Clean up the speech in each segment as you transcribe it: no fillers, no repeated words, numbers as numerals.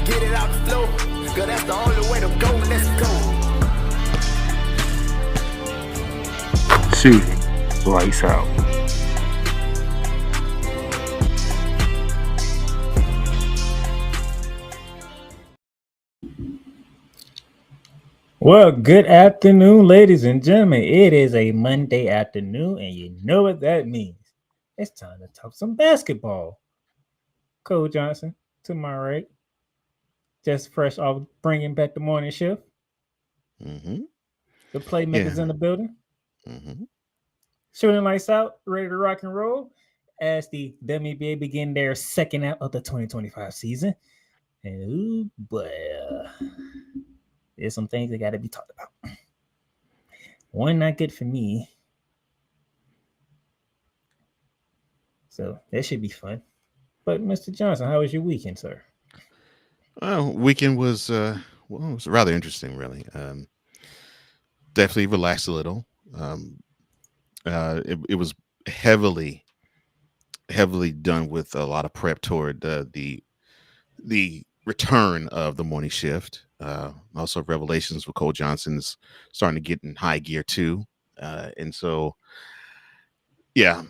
Get it out the flow, cause that's the only way to go. Let's go. Shooting lights out. Well, good afternoon, ladies and gentlemen. It is a Monday afternoon, and you know what that means. It's time to talk some basketball. Cole Johnson, to my right, just fresh off bringing back the morning shift. Mm-hmm. The playmakers in the building. Mm-hmm. Shooting lights out, ready to rock and roll as the WNBA begin their second half of the 2025 season. And ooh, boy, there's some things that got to be talked about. One not good for me. So that should be fun. But Mr. Johnson, how was your weekend, sir? Well, weekend was it was rather interesting, really. Definitely relaxed a little. It was heavily done with a lot of prep toward the return of the morning shift. Also, revelations with Cole Johnson's starting to get in high gear too, and so yeah,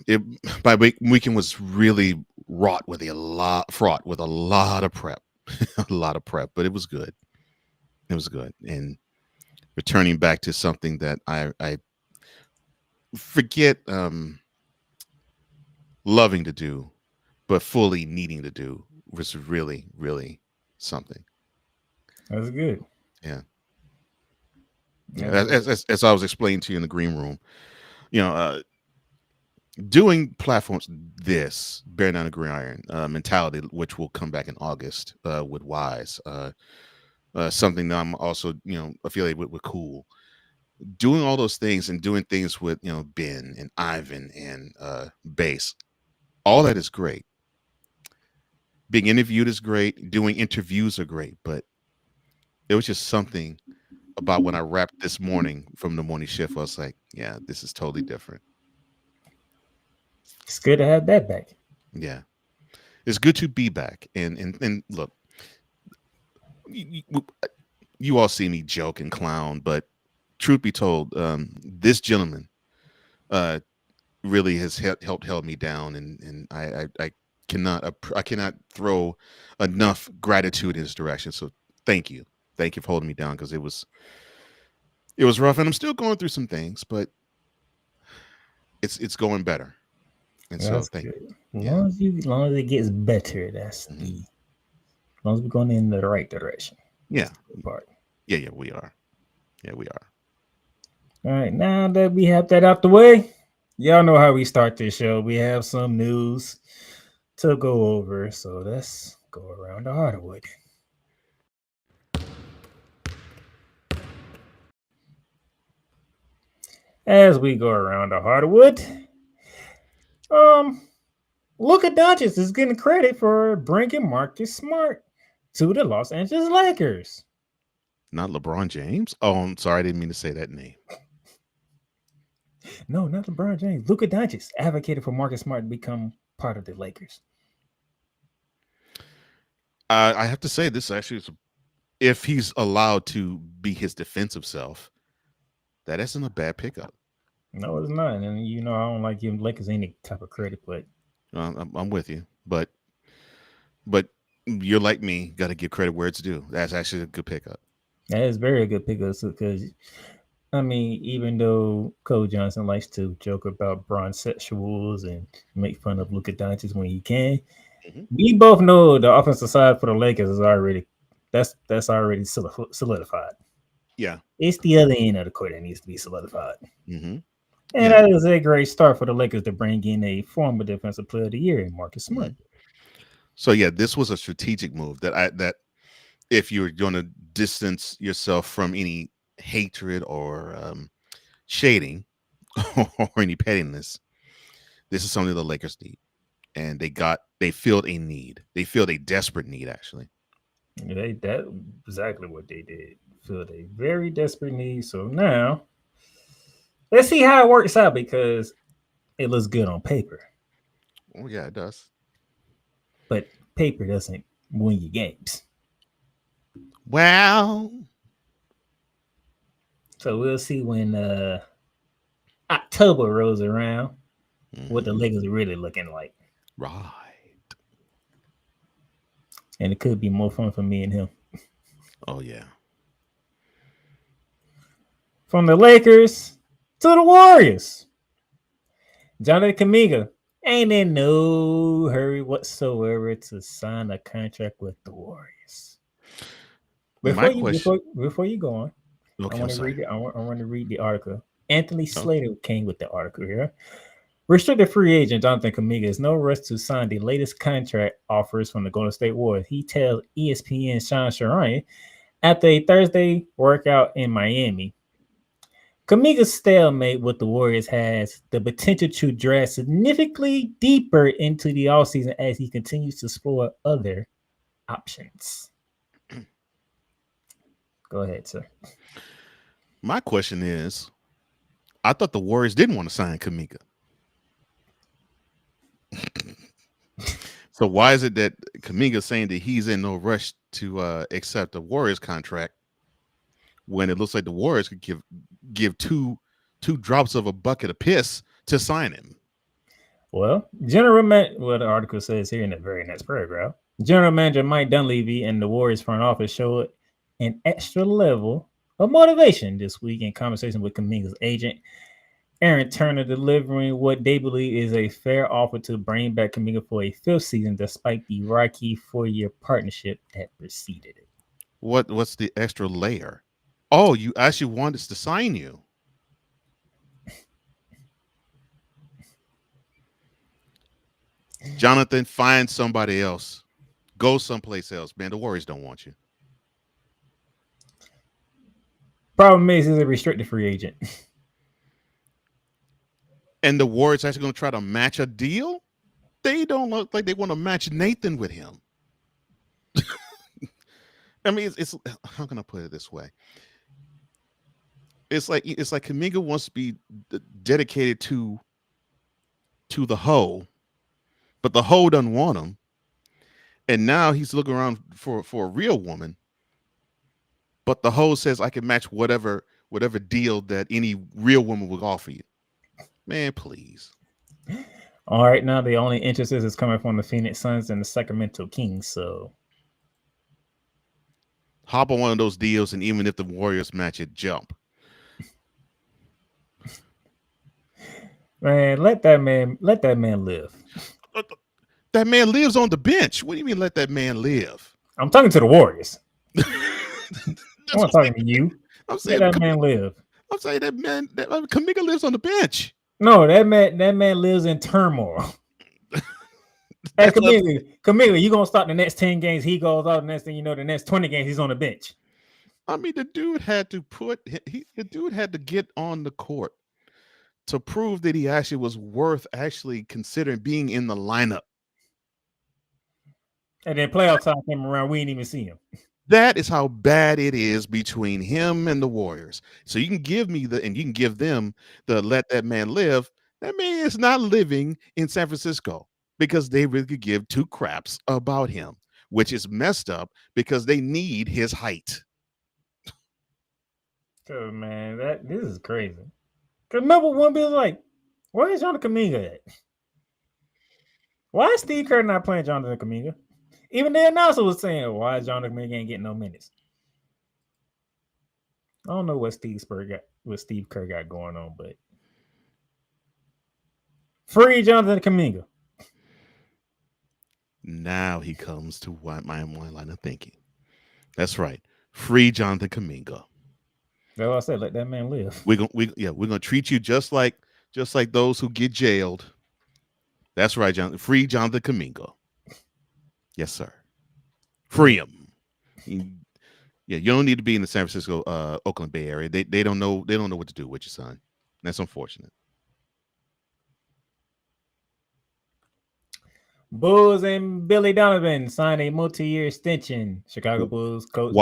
weekend was really fraught with a lot of prep, a lot of prep, but it was good. It was good, and returning back to something that I forget loving to do, but fully needing to do was really, really something. That's good. Yeah. As I was explaining to you in the green room, you know, doing platforms this bearing down the gridiron mentality, which will come back in August with Wise, something that I'm also affiliated with Cool. Doing all those things and doing things with Ben and Ivan and Base, all that is great. Being interviewed is great. Doing interviews are great, but it was just something about when I wrapped this morning from the morning shift. I was like, yeah, this is totally different. It's good to have that back. Yeah, it's good to be back. And look, you all see me joke and clown, but truth be told, this gentleman really has held me down, and I cannot throw enough gratitude in his direction. So thank you for holding me down, because it was rough, and I'm still going through some things, but it's going better. And so thank you. As long as it gets better, that's Mm-hmm. as long as we're going in the right direction. Yeah. Part. Yeah, we are. Yeah, we are. All right, now that we have that out the way, y'all know how we start this show. We have some news to go over, so let's go around the hardwood. As we go around the hardwood, Luka Doncic is getting credit for bringing Marcus Smart to the Los Angeles Lakers. Not LeBron James? Oh, I'm sorry, I didn't mean to say that name. No, not LeBron James. Luka Doncic advocated for Marcus Smart to become part of the Lakers. I have to say, this actually is, if he's allowed to be his defensive self, that isn't a bad pickup. No, it's not. And I don't like giving Lakers any type of credit, but I'm with you. But you're like me, got to give credit where it's due. That's actually a good pickup. That is very good pickup, because even though Cole Johnson likes to joke about bronzesexuals and make fun of Luka Doncic when he can, we both know the offensive side for the Lakers is already already solidified. Yeah, it's the other end of the court that needs to be solidified. Mm-hmm. And that is a great start for the Lakers to bring in a former defensive player of the year in Marcus Smart. So yeah, this was a strategic move that if you're going to distance yourself from any hatred or shading or any pettiness, this is something the Lakers need, and they filled a need. They filled a desperate need, actually. That exactly what they did. Filled a very desperate need. So now let's see how it works out, because it looks good on paper. Oh yeah, it does. But paper doesn't win you games. Well, So we'll see when October rolls around what the Lakers are really looking like. right. And it could be more fun for me and him. Oh yeah. From the Lakers to the Warriors. Jonathan Kuminga ain't in no hurry whatsoever to sign a contract with the Warriors. Before you go on, Okay, I I'm want to sorry. read it. I want to read the article. Anthony Oh. Slater came with the article here. Restricted free agent Jonathan Kuminga is no rush to sign the latest contract offers from the Golden State Warriors. He tells ESPN Sean Sharian after a Thursday workout in Miami. Kuminga's stalemate with the Warriors has the potential to drag significantly deeper into the offseason as he continues to explore other options. Go ahead, sir. My question is, I thought the Warriors didn't want to sign Kuminga. So why is it that Kuminga's saying that he's in no rush to accept the Warriors contract when it looks like the Warriors could give two drops of a bucket of piss to sign him? Well, the article says here in the very next paragraph, General Manager Mike Dunleavy and the Warriors front office showed an extra level of motivation this week in conversation with Kuminga's agent, Aaron Turner, delivering what they believe is a fair offer to bring back Kuminga for a fifth season, despite the rocky 4-year partnership that preceded it. What's the extra layer? Oh, you actually want us to sign you? Jonathan, find somebody else. Go someplace else, man. The Warriors don't want you. Problem is, he's a restricted free agent. And the Warriors actually going to try to match a deal? They don't look like they want to match Nathan with him. I mean, it's how can I put it this way? It's like Kuminga wants to be dedicated to the hoe, but the hoe doesn't want him, and now he's looking around for a real woman. But the hoe says I can match whatever deal that any real woman would offer you. Man, please. All right, now the only interest is coming from the Phoenix Suns and the Sacramento Kings. So hop on one of those deals, and even if the Warriors match it, jump. Man, let that man live. That man lives on the bench. What do you mean let that man live? I'm talking to the Warriors. I'm not talking to you. I'm saying let that man live. I'm saying that man Kuminga lives on the bench. No, that man lives in turmoil. Hey, Kuminga, you gonna start the next 10 games, he goes out, the next thing you know, the next 20 games, he's on the bench. I mean, the dude had to get on the court to prove that he actually was worth actually considering being in the lineup. And then playoff time came around, we didn't even see him. That is how bad it is between him and the Warriors. So you can give me and you can give them the let that man live. That man is not living in San Francisco because they really could give two craps about him, which is messed up because they need his height. Oh man, this is crazy. Cause remember one be like, where is Jonathan Kuminga at? Why is Steve Kerr not playing Jonathan Kuminga? Even the announcer was saying, why is Jonathan Kuminga ain't getting no minutes? I don't know what Steve Kerr got going on, but free Jonathan Kuminga. Now he comes to my line of thinking. That's right. Free Jonathan Kuminga. That's what I said. Let that man live. We're gonna treat you just like those who get jailed. That's right, Jonathan. Free Jonathan Kuminga. Yes, sir. Free him. You don't need to be in the San Francisco, Oakland Bay Area. They don't know what to do with your son. That's unfortunate. Bulls and Billy Donovan signed a multi-year extension. Chicago Bulls coach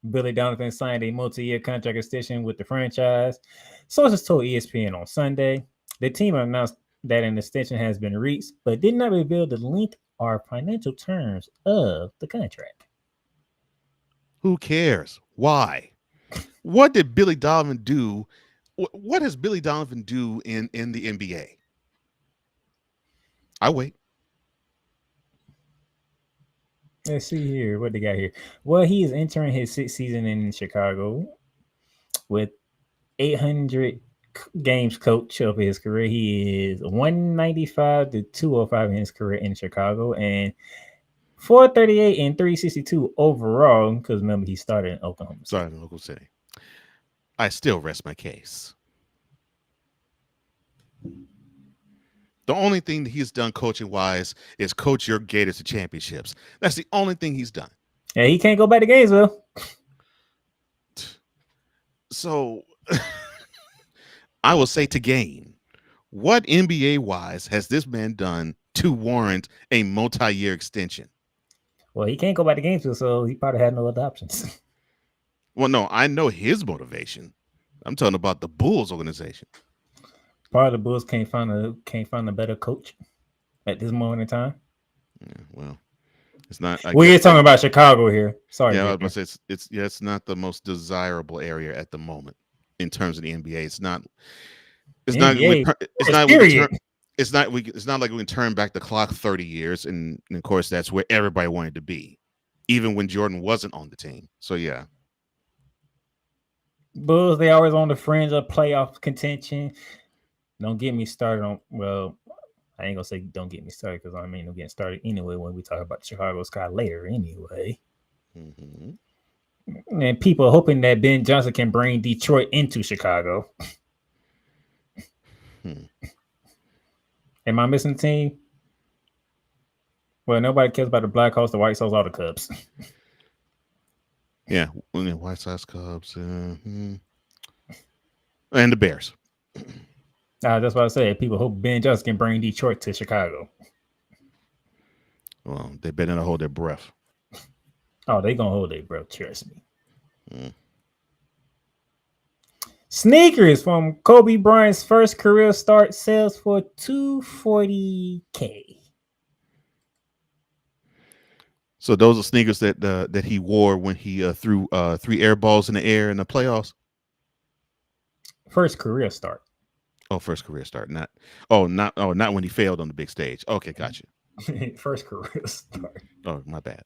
Billy Donovan signed a multi-year contract extension with the franchise. Sources told ESPN on Sunday. The team announced that an extension has been reached, but did not reveal the length or financial terms of the contract. Who cares? Why? What did Billy Donovan do? What does Billy Donovan do in the NBA? I wait. Let's see here. What they got here? Well, he is entering his 6th season in Chicago with 800 games coach of his career. He is 195 to 205 in his career in Chicago and 438 and 362 overall. Because remember, he started in Oklahoma City. Sorry, in Oklahoma City. I still rest my case. The only thing that he's done coaching wise is coach your Gators to championships. That's the only thing he's done. Yeah, he can't go back to Gainesville. So I will say to Gain, what NBA wise has this man done to warrant a multi-year extension? Well, he can't go back to Gainesville, so he probably had no other options. Well, no, I know his motivation. I'm talking about the Bulls organization. Part of the Bulls can't find a better coach at this moment in time. Yeah, well, it's not. We're talking about Chicago here. Sorry. Yeah, I was going to say it's not the most desirable area at the moment in terms of the NBA. It's not like we can turn back the clock 30 years, and of course that's where everybody wanted to be, even when Jordan wasn't on the team. So yeah. Bulls, they always on the fringe of playoff contention. Don't get me started on, well, I ain't gonna say don't get me started because I mean I'm getting started anyway when we talk about the Chicago Sky later anyway. Mm-hmm. And people are hoping that Ben Johnson can bring Detroit into Chicago. Am I missing a team? Well, nobody cares about the Blackhawks, the White Sox, or the Cubs. Yeah, White Sox, Cubs, and the Bears. That's what I said. People hope Ben Johnson can bring Detroit to Chicago. Well, they better not hold their breath. Oh, they gonna hold their breath. Trust me. Sneakers from Kobe Bryant's first career start sells for $240K. So those are sneakers that he wore when he threw 3 air balls in the air in the playoffs. First career start. Oh, first career start. Not when he failed on the big stage. Okay, gotcha. First career start. Oh, my bad.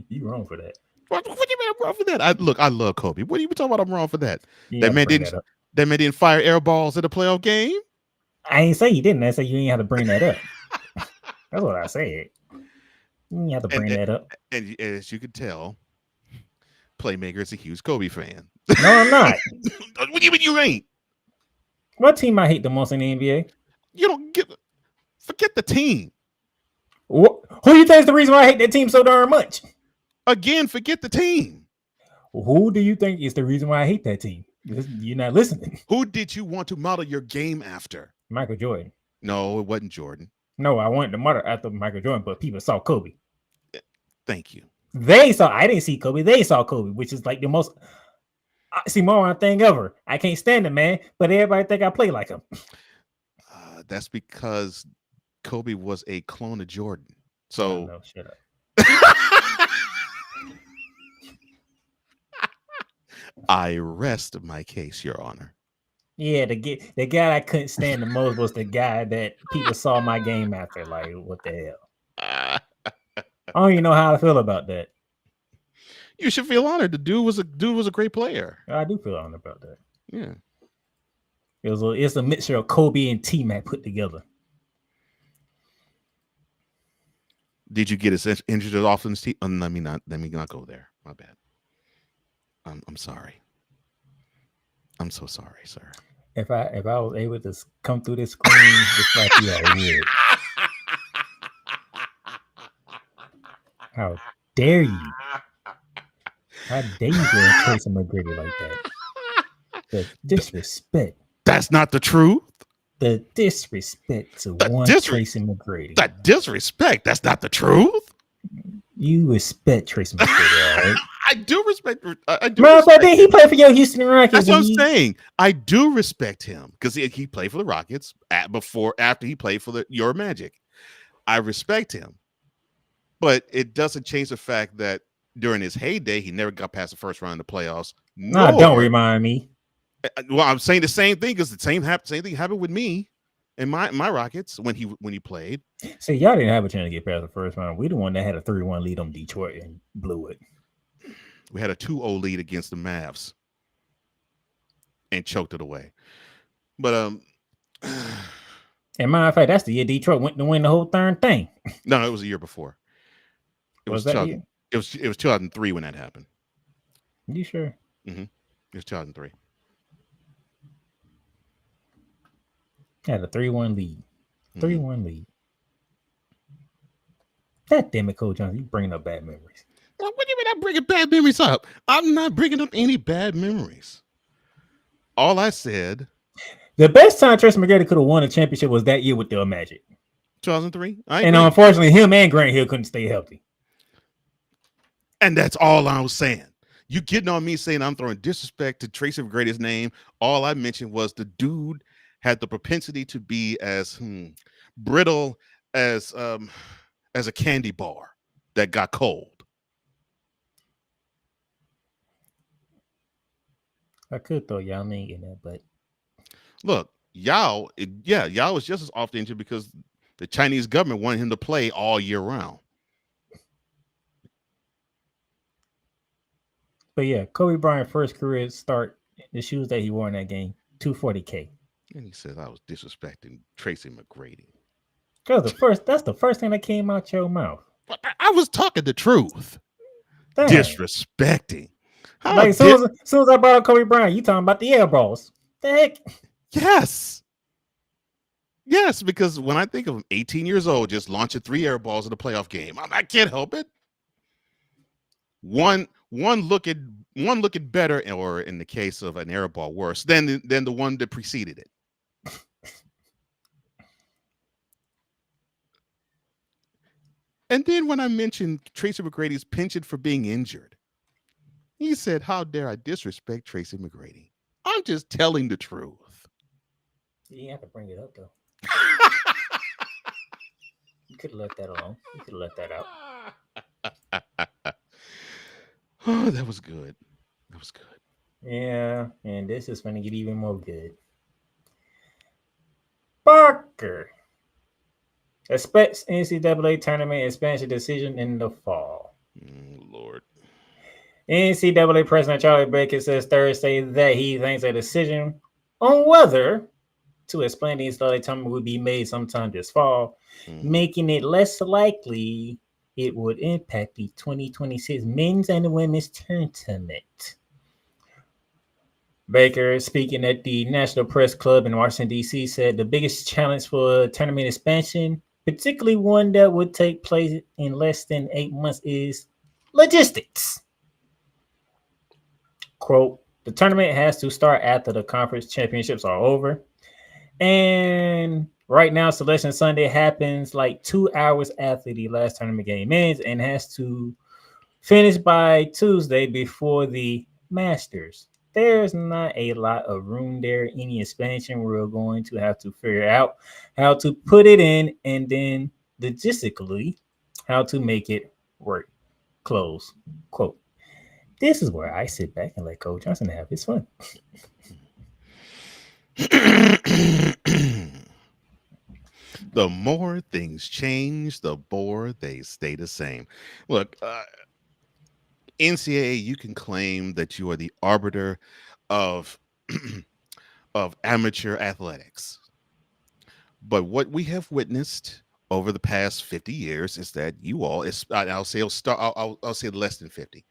You wrong for that. What do you mean I'm wrong for that? I love Kobe. What are you talking about? I'm wrong for that. That man didn't fire air balls at a playoff game. I ain't say you didn't. I say you ain't have to bring that up. That's what I said. You ain't have to bring that up. And as you can tell, Playmaker is a huge Kobe fan. No, I'm not. What do you mean you ain't? What team I hate the most in the NBA? You don't forget the team. Who do you think is the reason why I hate that team so darn much? Again, forget the team. Who do you think is the reason why I hate that team? You're not listening. Who did you want to model your game after? Michael Jordan. No, it wasn't Jordan. No, I wanted to model after Michael Jordan, but people saw Kobe. Thank you. I didn't see Kobe. They saw Kobe, which is like the most oxymoron thing ever. I can't stand him, man, but everybody think I play like him. That's because Kobe was a clone of Jordan. So no, shut up. I rest my case, Your Honor. Yeah, the guy I couldn't stand the most was the guy that people saw my game after. Like, what the hell? I don't even know how to feel about that. You should feel honored. The dude was a great player. I do feel honored about that. Yeah. It's a mixture of Kobe and T-Mac put together. Did you get his injured off in the team? Let me not go there. My bad. I'm sorry. I'm so sorry, sir. If I was able to come through this screen just like you, I would. How dare you? How dare you go and Tracy McGrady like that? The disrespect. That's not the truth. The disrespect to Tracy McGrady. The disrespect. That's not the truth. You respect Tracy McGrady, all right? I do respect. I do. But then he played for your Houston Rockets. That's what I'm saying. I do respect him because he played for the Rockets after he played for your Magic. I respect him, but it doesn't change the fact that during his heyday, he never got past the first round of the playoffs. Nah, don't remind me. Well, I'm saying the same thing because the same thing happened with me and my Rockets when he played. See, y'all didn't have a chance to get past the first round. We the one that had a 3-1 lead on Detroit and blew it. We had a 2-0 lead against the Mavs and choked it away. But and matter of fact, that's the year Detroit went to win the whole darn thing. No, it was a year before. It was that year? It was 2003 when that happened. You sure? Mm-hmm. It was 2003. Had a 3-1 lead. 3-1 lead. God damn it, Coach Johnson, you bringing up bad memories. Well, what do you mean I'm bringing bad memories up? I'm not bringing up any bad memories. All I said, the best time Tracy McGrady could have won a championship was that year with the Magic. 2003. And unfortunately, him and Grant Hill couldn't stay healthy. And that's all I was saying. You getting on me saying I'm throwing disrespect to Tracy McGrady's name. All I mentioned was the dude had the propensity to be as brittle as a candy bar that got cold. I could throw Yao Ming in there, but look, Yao was just as often injured because the Chinese government wanted him to play all year round. But yeah, Kobe Bryant's first career start, the shoes that he wore in that game, $240K. And he says I was disrespecting Tracy McGrady. Because that's the first thing that came out your mouth. I was talking the truth. Damn. Disrespecting. Like as soon as I brought up Kobe Bryant, you talking about the air balls. The heck? Yes. Yes, because when I think of him, 18 years old, just launching 3 air balls in a playoff game, I can't help it. One looking better, or in the case of an air ball, worse than the one that preceded it. And then when I mentioned Tracy McGrady's penchant for being injured, he said, "How dare I disrespect Tracy McGrady? I'm just telling the truth." You didn't have to bring it up though. You could have let that alone. You could have let that out. Oh, that was good. That was good. Yeah, and this is going to get even more good. Parker expects NCAA tournament expansion decision in the fall. Lord. NCAA President Charlie Baker says Thursday that he thinks a decision on whether to expand the NCAA tournament will be made sometime this fall, making it less likely it would impact the 2026 men's and women's tournament. Baker, speaking at the National Press Club in Washington, D.C., said the biggest challenge for tournament expansion, particularly one that would take place in less than 8 months, is logistics. Quote, the tournament has to start after the conference championships are over. And right now, Selection Sunday happens like 2 hours after the last tournament game ends and has to finish by Tuesday before the Masters. There's not a lot of room there. Any expansion, we're going to have to figure out how to put it in and then logistically how to make it work. Close quote. This is where I sit back and let Coach Johnson have his fun. The more things change, the more they stay the same. Look, NCAA, you can claim that you are the arbiter of amateur athletics. But what we have witnessed over the past 50 years is that you all, I'll say less than 50,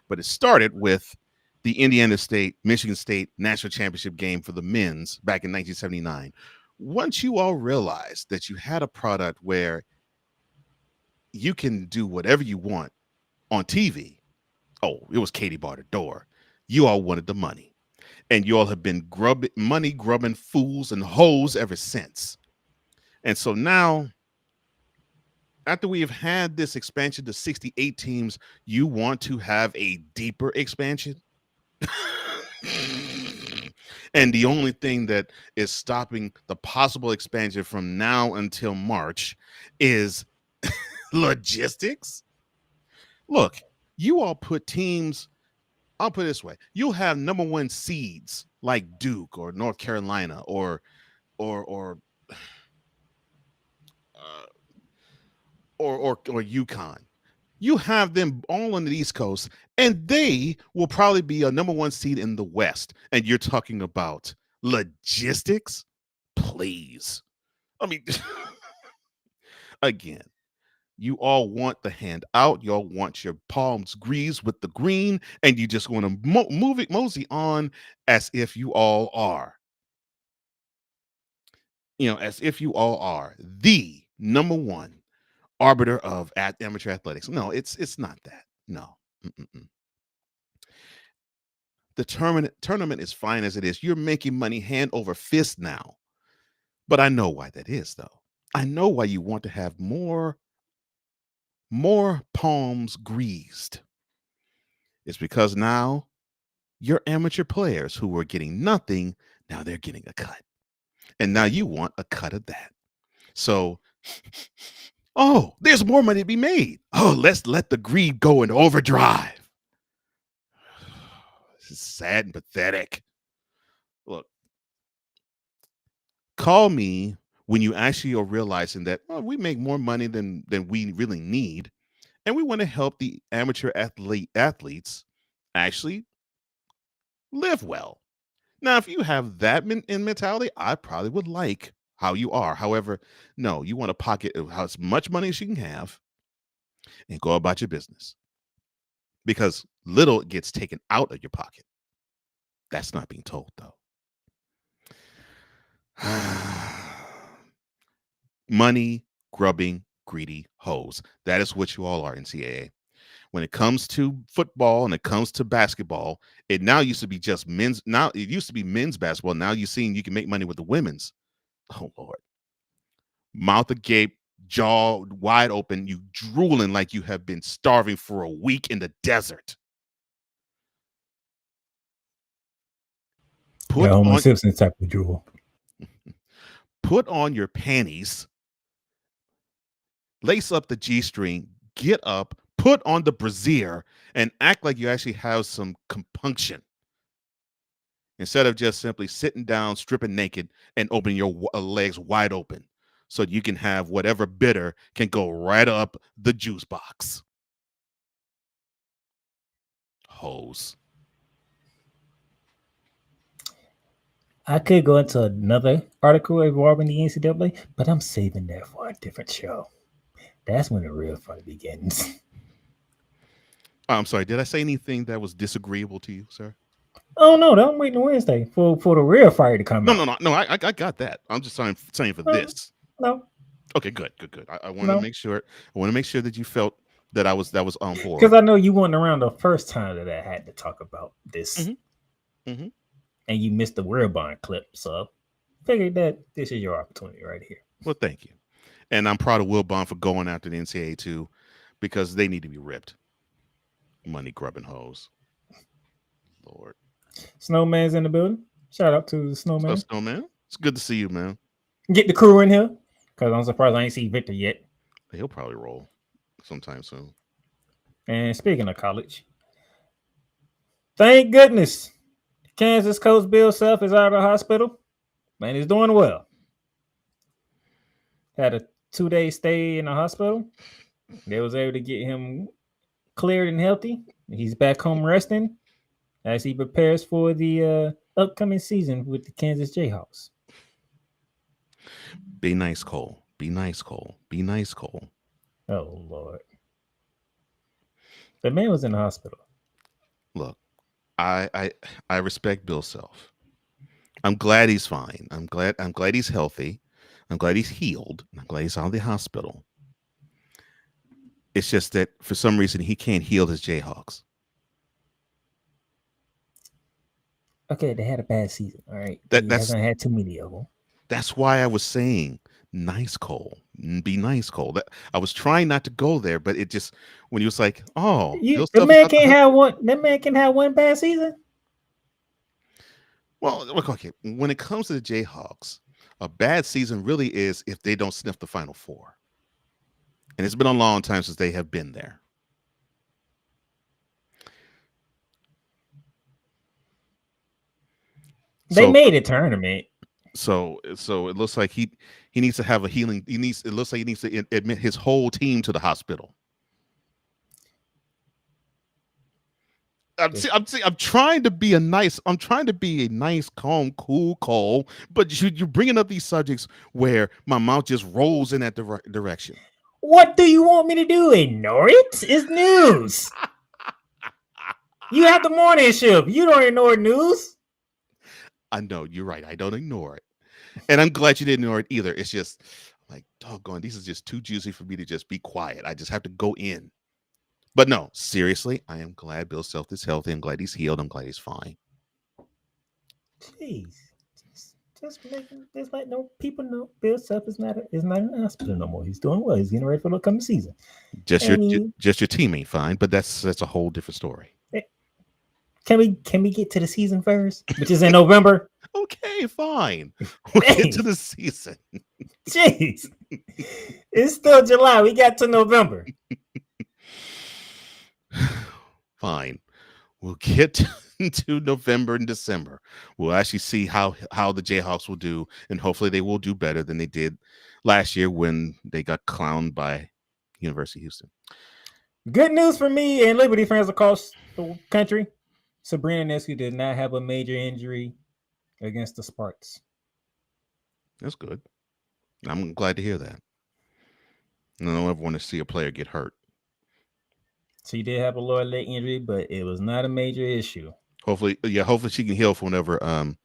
but it started with the Michigan State national championship game for the men's back in 1979. Once you all realized that you had a product where you can do whatever you want on TV, it was Katie bar the door. You all wanted the money, and you all have been money grubbing fools and hoes ever since. And so now, after we have had this expansion to 68 teams, you want to have a deeper expansion? And the only thing that is stopping the possible expansion from now until March is logistics. Look, You all put teams. I'll put it this way: you'll have number one seeds like Duke or North Carolina or uh, or UConn. You have them all on the East Coast, and they will probably be a number one seed in the West. And you're talking about logistics? Please. I mean, again, you all want the hand out. You all want your palms greased with the green, and you just want to move it, mosey on as if you all are. As if you all are the number one arbiter of amateur athletics. No, it's not that. No. Mm-mm-mm. The tournament is fine as it is. You're making money hand over fist now. But I know why that is, though. I know why you want to have more palms greased. It's because now your amateur players who were getting nothing, now they're getting a cut. And now you want a cut of that. So, oh, there's more money to be made. Oh, let's let the greed go into overdrive. This is sad and pathetic. Look, call me when you actually are realizing that we make more money than we really need, and we want to help the amateur athletes actually live well. Now, if you have that in mentality, I probably would like how you are. However, no, you want to pocket as much money as you can have and go about your business, because little gets taken out of your pocket. That's not being told, though. Money grubbing, greedy hoes. That is what you all are, NCAA. When it comes to football and it comes to basketball, it now used to be just men's. Now it used to be men's basketball. Now you're seeing you can make money with the women's. Oh Lord, mouth agape, jaw wide open, you drooling like you have been starving for a week in the desert. Put on Simpson type of drool. Put on your panties, lace up the G-string, get up, put on the brassiere, and act like you actually have some compunction, instead of just simply sitting down, stripping naked, and opening your legs wide open so you can have whatever bitter can go right up the juice box. Hoes. I could go into another article involving the NCAA, but I'm saving that for a different show. That's when the real fun begins. I'm sorry, did I say anything that was disagreeable to you, sir? Oh no, I'm waiting Wednesday for the real fire to come out. No. I got that. I'm just saying for this. No. Okay, good. I want to make sure. I want to make sure that you felt that I was on board. Because I know you weren't around the first time that I had to talk about this, and you missed the real bond clip. So figured that this is your opportunity right here. Well, thank you. And I'm proud of Wilbon for going after the NCAA too, because they need to be ripped. Money grubbing hoes. Lord. Snowman's in the building. Shout out to the Snowman. What's up, Snowman? It's good to see you, man. Get the crew in here, because I'm surprised I ain't see Victor yet. He'll probably roll sometime soon. And speaking of college, thank goodness Kansas coach Bill Self is out of the hospital and he's doing well. Had a 2-day stay in the hospital. They was able to get him cleared and healthy. He's back home resting as he prepares for the upcoming season with the Kansas Jayhawks. Be nice, Cole. Be nice, Cole. Be nice, Cole. Oh, Lord. The man was in the hospital. Look, I respect Bill Self. I'm glad he's fine. I'm glad he's healthy. I'm glad he's healed. I'm glad he's out of the hospital. It's just that for some reason he can't heal his Jayhawks. Okay, they had a bad season. All right, he hasn't had too many of them. That's why I was saying, nice, Cole. Be nice, Cole. I was trying not to go there, but it just when he was like, "Oh, the man can't have one. That man can have one bad season." Well, look, okay. When it comes to the Jayhawks, a bad season really is if they don't sniff the Final Four, and it's been a long time since they have been there. They So made a tournament. so it looks like he needs to have a healing. It looks like he needs to admit his whole team to the hospital. I'm trying to be a nice, calm, cool Cole, but you're bringing up these subjects where my mouth just rolls in that direction. What do you want me to do? Ignore it? It's news. You have the morning shift. You don't ignore news. I know, you're right. I don't ignore it. And I'm glad you didn't ignore it either. It's just like, doggone, this is just too juicy for me to just be quiet. I just have to go in. But no, seriously, I am glad Bill Self is healthy. I'm glad he's healed. I'm glad he's fine. Jeez. Just let no people know Bill Self is not in the hospital no more. He's doing well. He's getting ready for the upcoming season. Just your team ain't fine, but that's a whole different story. Can we get to the season first, which is in November? Okay, fine. We'll get to the season. Jeez. It's still July. We got to November. Fine. We'll get to November and December. We'll actually see how the Jayhawks will do, and hopefully they will do better than they did last year when they got clowned by University of Houston. Good news for me and Liberty fans across the country. Sabrina Ionescu did not have a major injury against the Sparks. That's good. I'm glad to hear that. I don't ever want to see a player get hurt. She did have a lower leg injury, but it was not a major issue. Hopefully she can heal from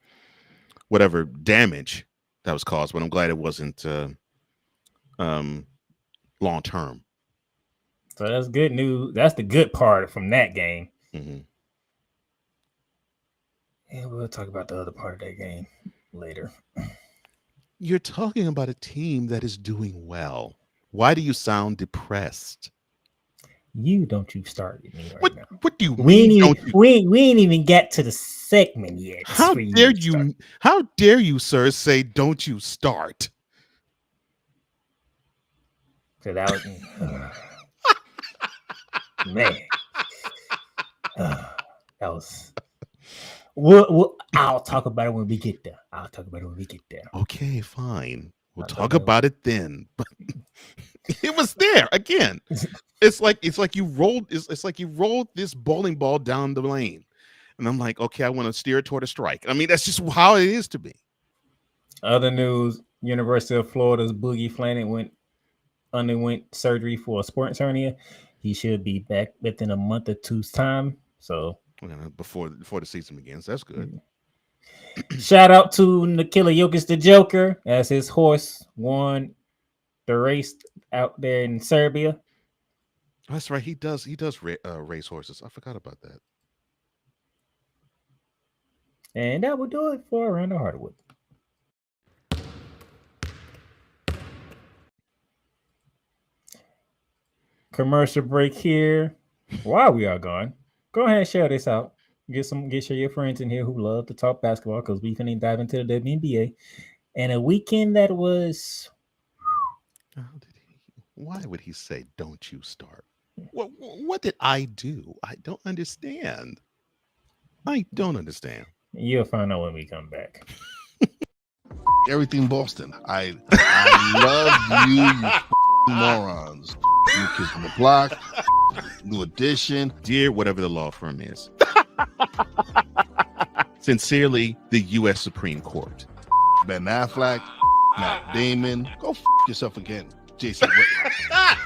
whatever damage that was caused. But I'm glad it wasn't long term. So that's good news. That's the good part from that game. Mm-hmm. And we'll talk about the other part of that game later. You're talking about a team that is doing well. Why do you sound depressed? You start with me right now. What do you mean? We ain't even get to the segment yet. How dare you, sir, say don't you start? So that was man. That was. I'll talk about it when we get there. Okay, fine. We'll talk about it then. But it was there again. It's like you rolled. It's like you rolled this bowling ball down the lane, and I'm like, okay, I want to steer it toward a strike. I mean, that's just how it is to be. Other news: University of Florida's Boogie Flanagan underwent surgery for a sports hernia. He should be back within a month or two's time. So. Before the season begins. That's good. Shout out to Nikola Jokic, the Joker, as his horse won the race out there in Serbia. That's right. He does race horses. I forgot about that. And that will do it for Around the Hardwood. Commercial break here. While we are gone, go ahead and share this out. Share your friends in here who love to talk basketball, because we finna dive into the WNBA. And a weekend that was. Why would he say, don't you start? What did I do? I don't understand. You'll find out when we come back. Everything Boston. I love you morons. New Kids on the Block, New Edition. Dear whatever the law firm is. Sincerely, the U.S. Supreme Court. Ben Affleck, Matt Damon. Go yourself again, Jason Whitlock.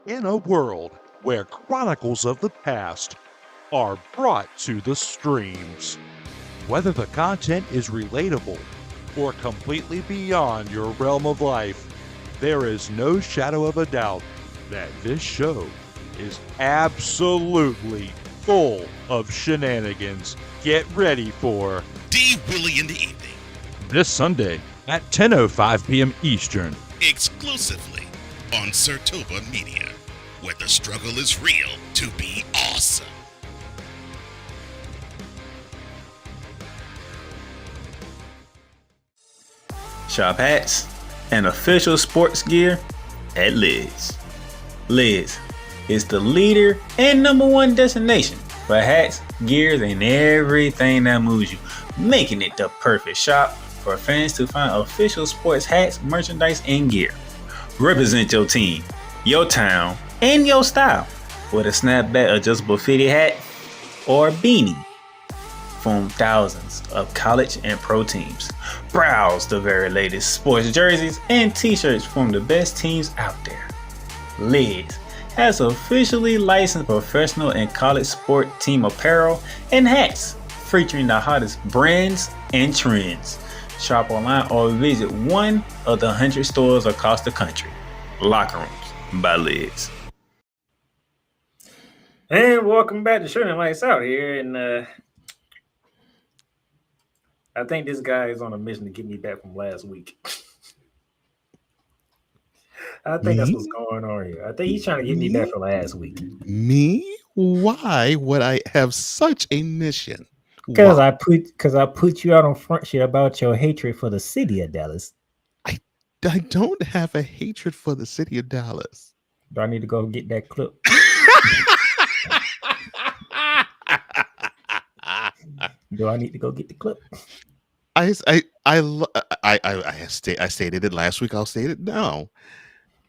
In a world where chronicles of the past are brought to the streams, whether the content is relatable or completely beyond your realm of life, there is no shadow of a doubt that this show is absolutely full of shenanigans. Get ready for D. Willie in the evening, this Sunday at 10:05 p.m. Eastern, exclusively on Sartoba Media, where the struggle is real to be awesome. Shop hats and official sports gear at Lids. Lids is the leader and #1 destination for hats, gears, and everything that moves you, making it the perfect shop for fans to find official sports hats, merchandise, and gear. Represent your team, your town, and your style with a snapback adjustable fitted hat or beanie from thousands of college and pro teams. Browse the very latest sports jerseys and t-shirts from the best teams out there. Lids has officially licensed professional and college sport team apparel and hats featuring the hottest brands and trends. Shop online or visit one of the 100 stores across the country. Locker Rooms by Lids. And welcome back to Shooting Lights Out here. And I think this guy is on a mission to get me back from last week. I think that's what's going on here. I think he's trying to get me back from last week. Me? Why would I have such a mission? Because I put you out on front shit about your hatred for the city of Dallas. I don't have a hatred for the city of Dallas. Do I need to go get that clip? Do I need to go get the clip? I stated it last week. I'll state it now.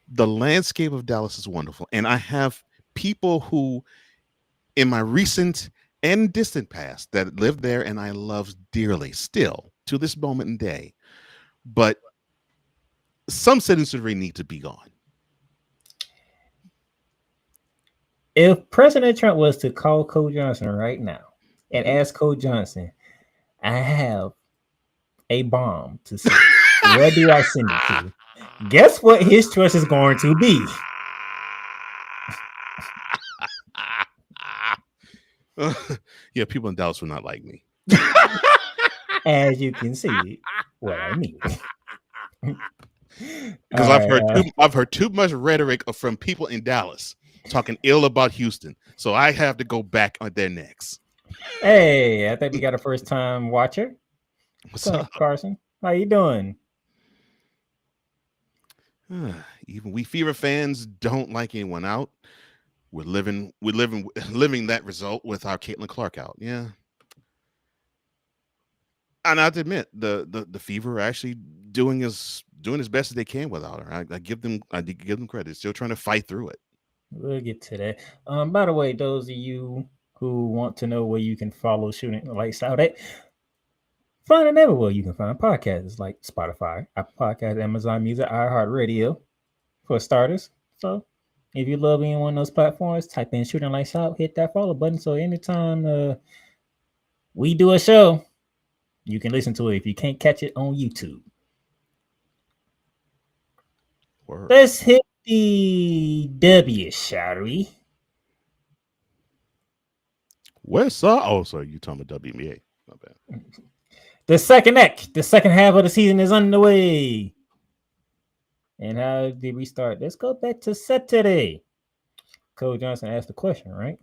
The landscape of Dallas is wonderful, and I have people who, in my recent and distant past, that lived there, and I love dearly still to this moment in day. But some citizenry need to be gone. If President Trump was to call Cole Johnson right now and ask Cole Johnson, I have a bomb to send. Where do I send it to? Guess what his choice is going to be? Yeah, people in Dallas will not like me. As you can see what I mean. Because I've heard too much rhetoric from people in Dallas talking ill about Houston, so I have to go back on their necks. Hey, I think we got a first time watcher. What's up, Carson? How you doing? Even we Fever fans don't like anyone out. We're living that result with our Caitlin Clark out. Yeah. And I have to admit, the Fever are actually doing as best as they can without her. I give them credit. Still trying to fight through it. We'll get to that. By the way, those of you who want to know where you can follow Shooting Lights Out at, find it everywhere you can find podcasts like Spotify, Apple Podcasts, Amazon Music, iHeartRadio, for starters. So if you love any one of those platforms, type in Shooting Lights Out, hit that follow button. So anytime we do a show, you can listen to it if you can't catch it on YouTube. Word. Let's hit the W, shall we? Where's oh, sorry, you talking about WNBA? My bad. The second half of the season is underway. And how did we start? Let's go back to Saturday. Cole Johnson asked the question, right?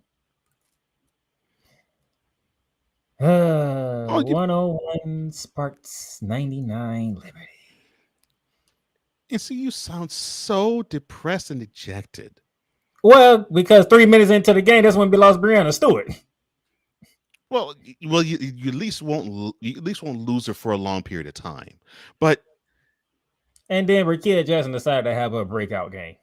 101 Sparks, 99 Liberty. And see, you sound so depressed and dejected. Well, because 3 minutes into the game, that's when we lost Brianna Stewart. Well, you at least won't lose her for a long period of time. But and then Rakia Jackson decided to have a breakout game.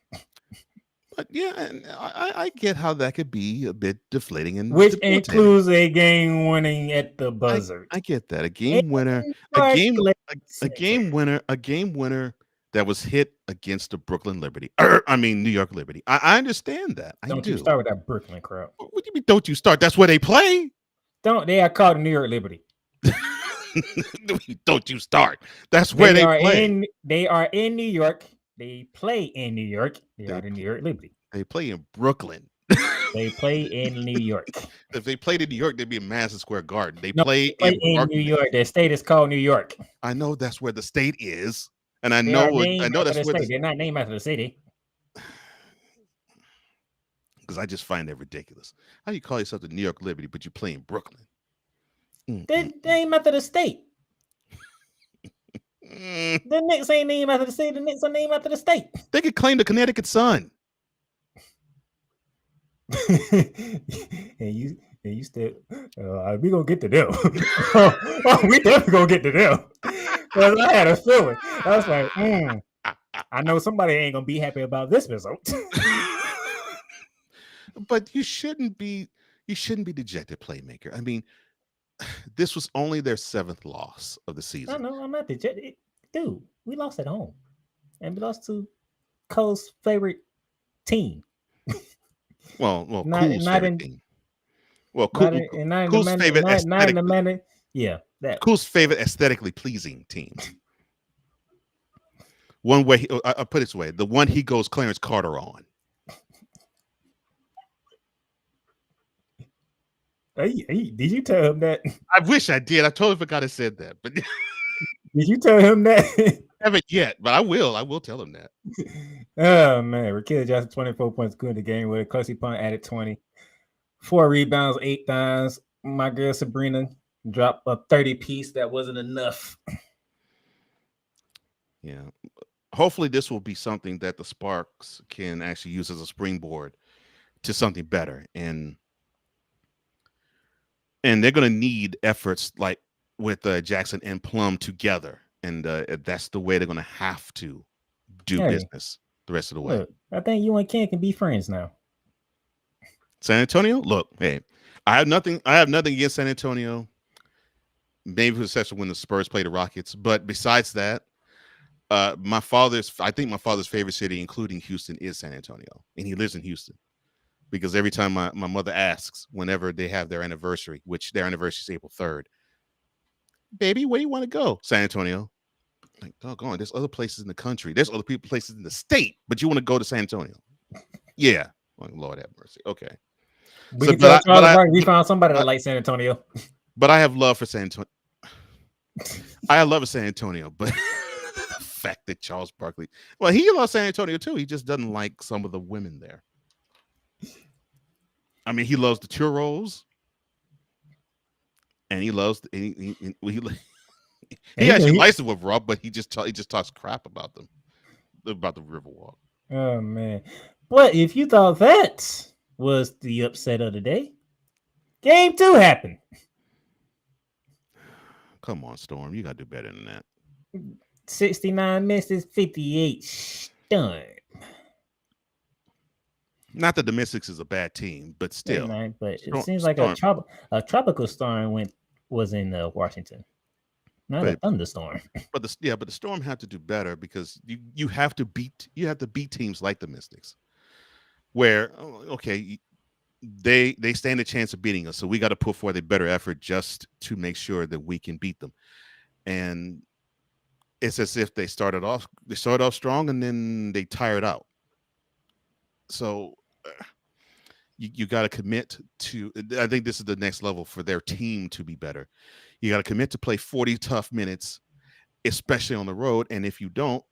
But yeah, and I get how that could be a bit deflating, and which includes a game winning at the buzzer. I get that. A game winner that was hit against the Brooklyn Liberty. New York Liberty. I understand that. Don't you start with that Brooklyn crowd. What do you mean, don't you start? That's where they play. They are called New York Liberty. Don't you start. That's where they play. They are in New York. They play in New York. They are the New York Liberty. They play in Brooklyn. They play in New York. If they played in New York, they'd be in Madison Square Garden. They play in New York. Their state is called New York. I know that's where the state is, and I know that's where they're not named after the city. Because I just find that ridiculous. How do you call yourself the New York Liberty, but you play in Brooklyn? They're named after the state. The Knicks ain't named after the city. The Knicks are named after the state. They could claim the Connecticut Sun. and you still, we gonna get to them. We definitely gonna get to them. Because I had a feeling. I was like, I know somebody ain't gonna be happy about this result. But you shouldn't be dejected, playmaker. I mean, this was only their 7th loss of the season. I know, I'm not dejected. Dude, we lost at home. And we lost to Cole's favorite team. Well, Cool's favorite team. Well, Cool's favorite aesthetically. Yeah, that Cool's favorite aesthetically pleasing team. One way, I put it this way: the one he goes Clarence Carter on. Hey, did you tell him that? I wish I did. I totally forgot I said that, but did you tell him that? I haven't yet, but I will. I will tell him that. Oh man, Raquel Johnson 24 points good in the game with a Kelsey Punt added 20, 4 rebounds, 8 dimes. My girl Sabrina dropped a 30 piece that wasn't enough. Yeah, hopefully this will be something that the Sparks can actually use as a springboard to something better, and they're going to need efforts like with Jackson and Plum together, and that's the way they're going to have to do business the rest of the way. Look, I think you and Ken can be friends now. San Antonio, look, hey, I have nothing against San Antonio. Maybe for the exception when the Spurs play the Rockets, but besides that, I think my father's favorite city, including Houston, is San Antonio, and he lives in Houston. Because every time my mother asks, whenever they have their anniversary, which their anniversary is April 3rd, baby, where do you want to go? San Antonio. Like, doggone, there's other places in the country. There's other places in the state, but you want to go to San Antonio. Yeah. Oh, Lord have mercy. Okay. We found somebody that likes San Antonio. But I have love for San Antonio. I have love for San Antonio, but the fact that Charles Barkley, well, he loves San Antonio too. He just doesn't like some of the women there. I mean, he loves the churros, and he loves he actually likes them with Rob, but he just talks crap about them, about the Riverwalk. Oh man! But if you thought that was the upset of the day, Game 2 happened. Come on, Storm, you gotta do better than that. 69 misses, 58 stunned. Not that the Mystics is a bad team, but still. But it seems like a tropical storm was in Washington, not a thunderstorm. But the Storm have to do better because you have to beat teams like the Mystics, where they stand a chance of beating us. So we got to put forth a better effort just to make sure that we can beat them. And it's as if they started off strong and then they tired out. So you got to commit to, I think this is the next level for their team to be better. You got to commit to play 40 tough minutes, especially on the road. And if you don't,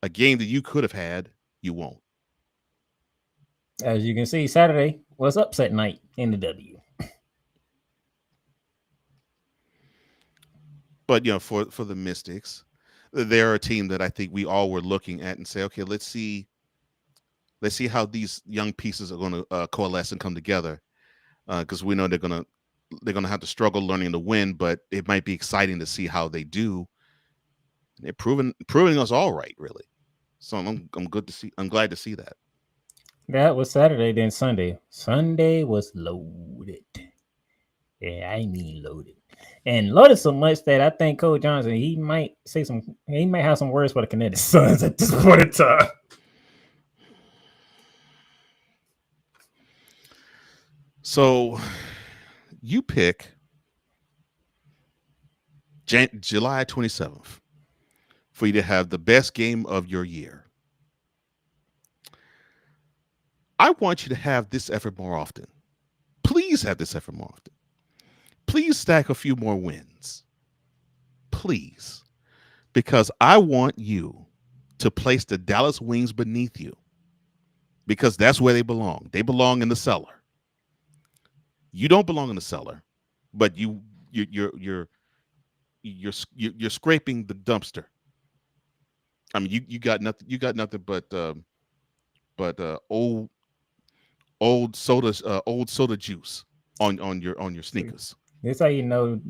a game that you could have had, you won't. As you can see, Saturday was upset night in the W. But, for the Mystics, they're a team that I think we all were looking at and say, okay, let's see how these young pieces are going to coalesce and come together, because we know they're going to have to struggle learning to win, but it might be exciting to see how they do. They're proving us all right, really. So I'm glad to see that. That was Saturday, then Sunday. Sunday was loaded. Yeah, I mean loaded. And loaded so much that I think Coach Johnson, he might have some words for the Connecticut Suns at this point in time. So you pick July 27th for you to have the best game of your year. I want you to have this effort more often. Please have this effort more often. Please stack a few more wins. Please. Because I want you to place the Dallas Wings beneath you. Because that's where they belong. They belong in the cellar. You don't belong in the cellar, but you're you're scraping the dumpster. I mean, you got nothing. You got nothing but old soda juice on your sneakers. That's how you know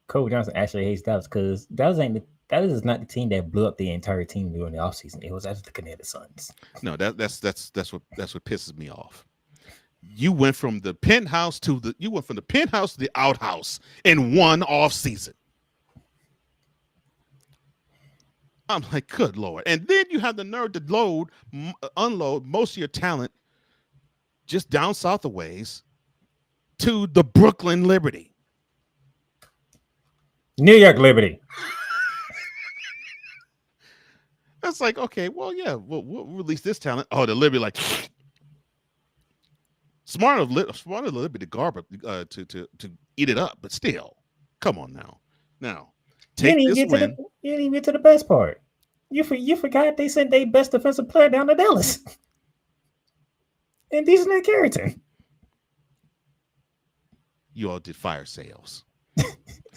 Coach Johnson actually hates Dallas, because Dallas is not the team that blew up the entire team during the offseason. It was actually the Kinetic Suns. No, that's what pisses me off. You went from the penthouse to the outhouse in one off season. I'm like, good Lord. And then you have the nerve to unload most of your talent just down south of ways to the Brooklyn Liberty. New York Liberty. That's like, okay, well, yeah, we'll release this talent. Oh, the Liberty, like, smart of the Liberty to garbage to eat it up, but still, come on now. Take this win. You didn't even get to the best part. You forgot they sent their best defensive player down to Dallas. And Decent Carrington. You all did fire sales.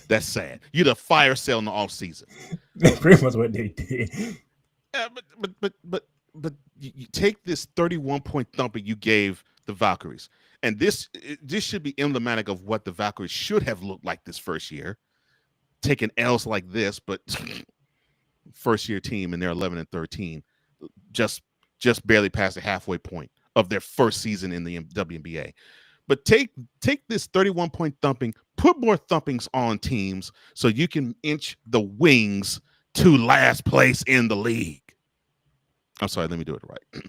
That's sad. You did a fire sale in the off season. That's pretty much what they did. But you take this 31-point thumping you gave the Valkyries, and this should be emblematic of what the Valkyries should have looked like this first year. Taking L's like this, but first year team, and they're 11-13, just barely past the halfway point of their first season in the WNBA. But take this 31-point thumping, put more thumpings on teams so you can inch the Wings to last place in the league. I'm sorry, let me do it right.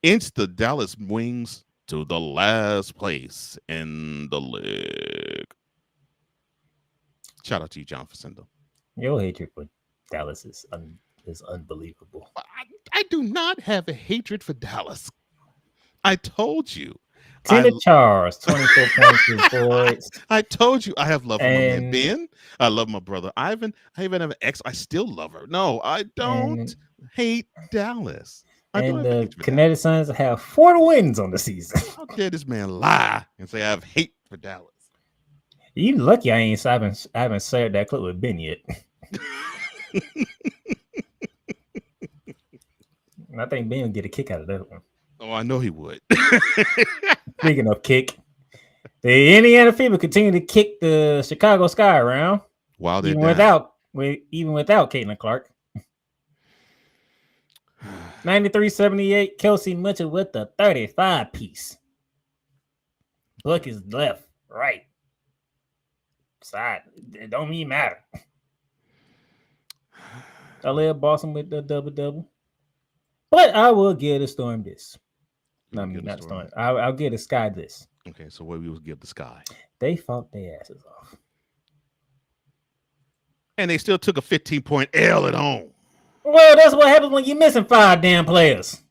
Inch the Dallas Wings to the last place in the league. Shout out to you, John Facendo. Your hatred for Dallas is unbelievable. I do not have a hatred for Dallas. I told you. Tina Charles, 24 points boards. I told you I have love for my man Ben. I love my brother Ivan. I even have an ex. I still love her. No, I don't hate Dallas. And the Kinetic Suns have 4 wins on the season. How dare this man lie and say I have hate for Dallas? You lucky I haven't shared that clip with Ben yet. I think Ben would get a kick out of that one. Oh, I know he would. Speaking of kick, the Indiana Fever continue to kick the Chicago Sky around. While they're even without Caitlin Clark. 93-78, Kelsey Mitchell with the 35-piece. Look is left, right, side. It don't even matter. Aaliyah Boston with the double-double. But I will give the Storm this. Not the Storm. I'll give the Sky this. Okay, so what we will give the Sky? They fought their asses off. And they still took a 15-point L at home. Well, that's what happens when you're missing 5 damn players.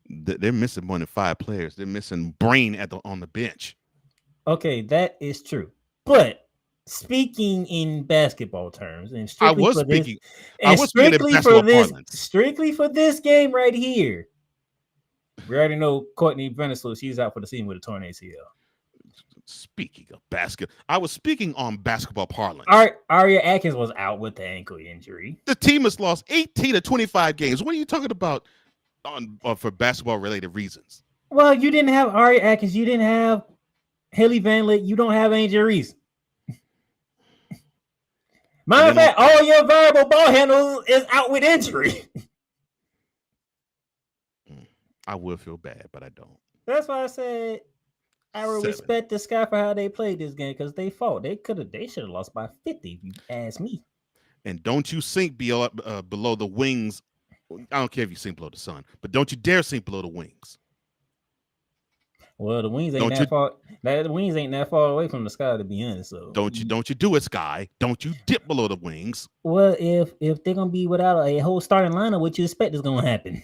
They're missing more than 5 players. They're missing Brain on the bench. Okay, that is true. But speaking in basketball terms, and strictly for this game right here, we already know Courtney Venezuela, she's out for the season with a torn ACL. Speaking of basketball, I was speaking on basketball parlance. Aria Atkins was out with the ankle injury. The team has lost 18 to 25 games. What are you talking about for basketball related reasons? Well, you didn't have Aria Atkins. You didn't have Haley Van Lith. You don't have Angel Reese. Matter of fact, all your variable ball handlers is out with injury. I would feel bad, but I don't. That's why I said I would respect the Sky for how they played this game, because they fought. They should have lost by 50 if you ask me. And don't you sink below the Wings. I don't care if you sink below the sun, but don't you dare sink below the Wings. Well, the Wings ain't that far. The Wings ain't that far away from the Sky, to be honest. So don't you do it, Sky. Don't you dip below the Wings. Well, if they're gonna be without a whole starting lineup, what you expect is gonna happen?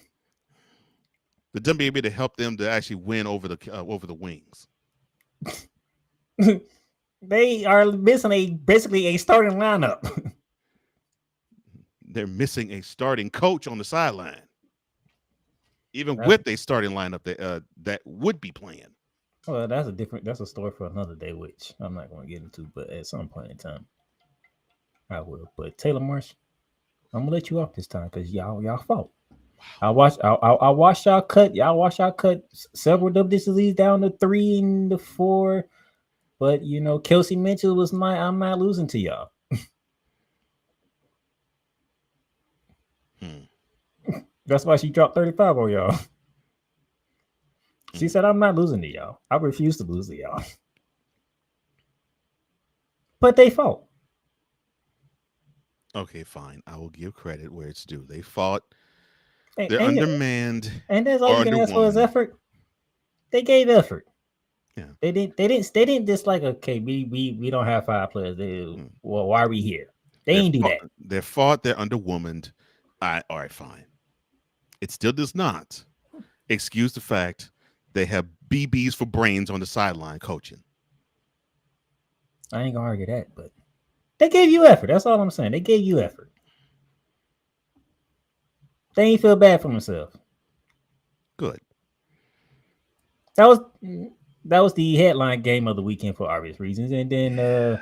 The WNBA to help them to actually win over the Wings. They are missing basically a starting lineup. They're missing a starting coach on the sideline. Even with a starting lineup that would be playing. Well, that's a story for another day, which I'm not going to get into, but at some point in time, I will. But Taylor Marsh, I'm gonna let you off this time because y'all fault. I watched y'all cut. Y'all watched y'all cut several WCs down to 3 and the 4. But Kelsey Mitchell was my. I'm not losing to y'all. That's why she dropped 35 on y'all. She said, I'm not losing to y'all. I refuse to lose to y'all. But they fought. Okay, fine. I will give credit where it's due. They fought. And, They're and, undermanned. and that's all you can ask for is effort. They gave effort. Yeah. They didn't just like, okay, we don't have 5 players. Well, why are we here? They ain't do that. They're fought, they're underwomaned. All right, fine. It still does not excuse the fact they have BBs for brains on the sideline coaching. I ain't gonna argue that, but they gave you effort. That's all I'm saying. They gave you effort. They ain't feel bad for themselves. Good. That was the headline game of the weekend for obvious reasons. And then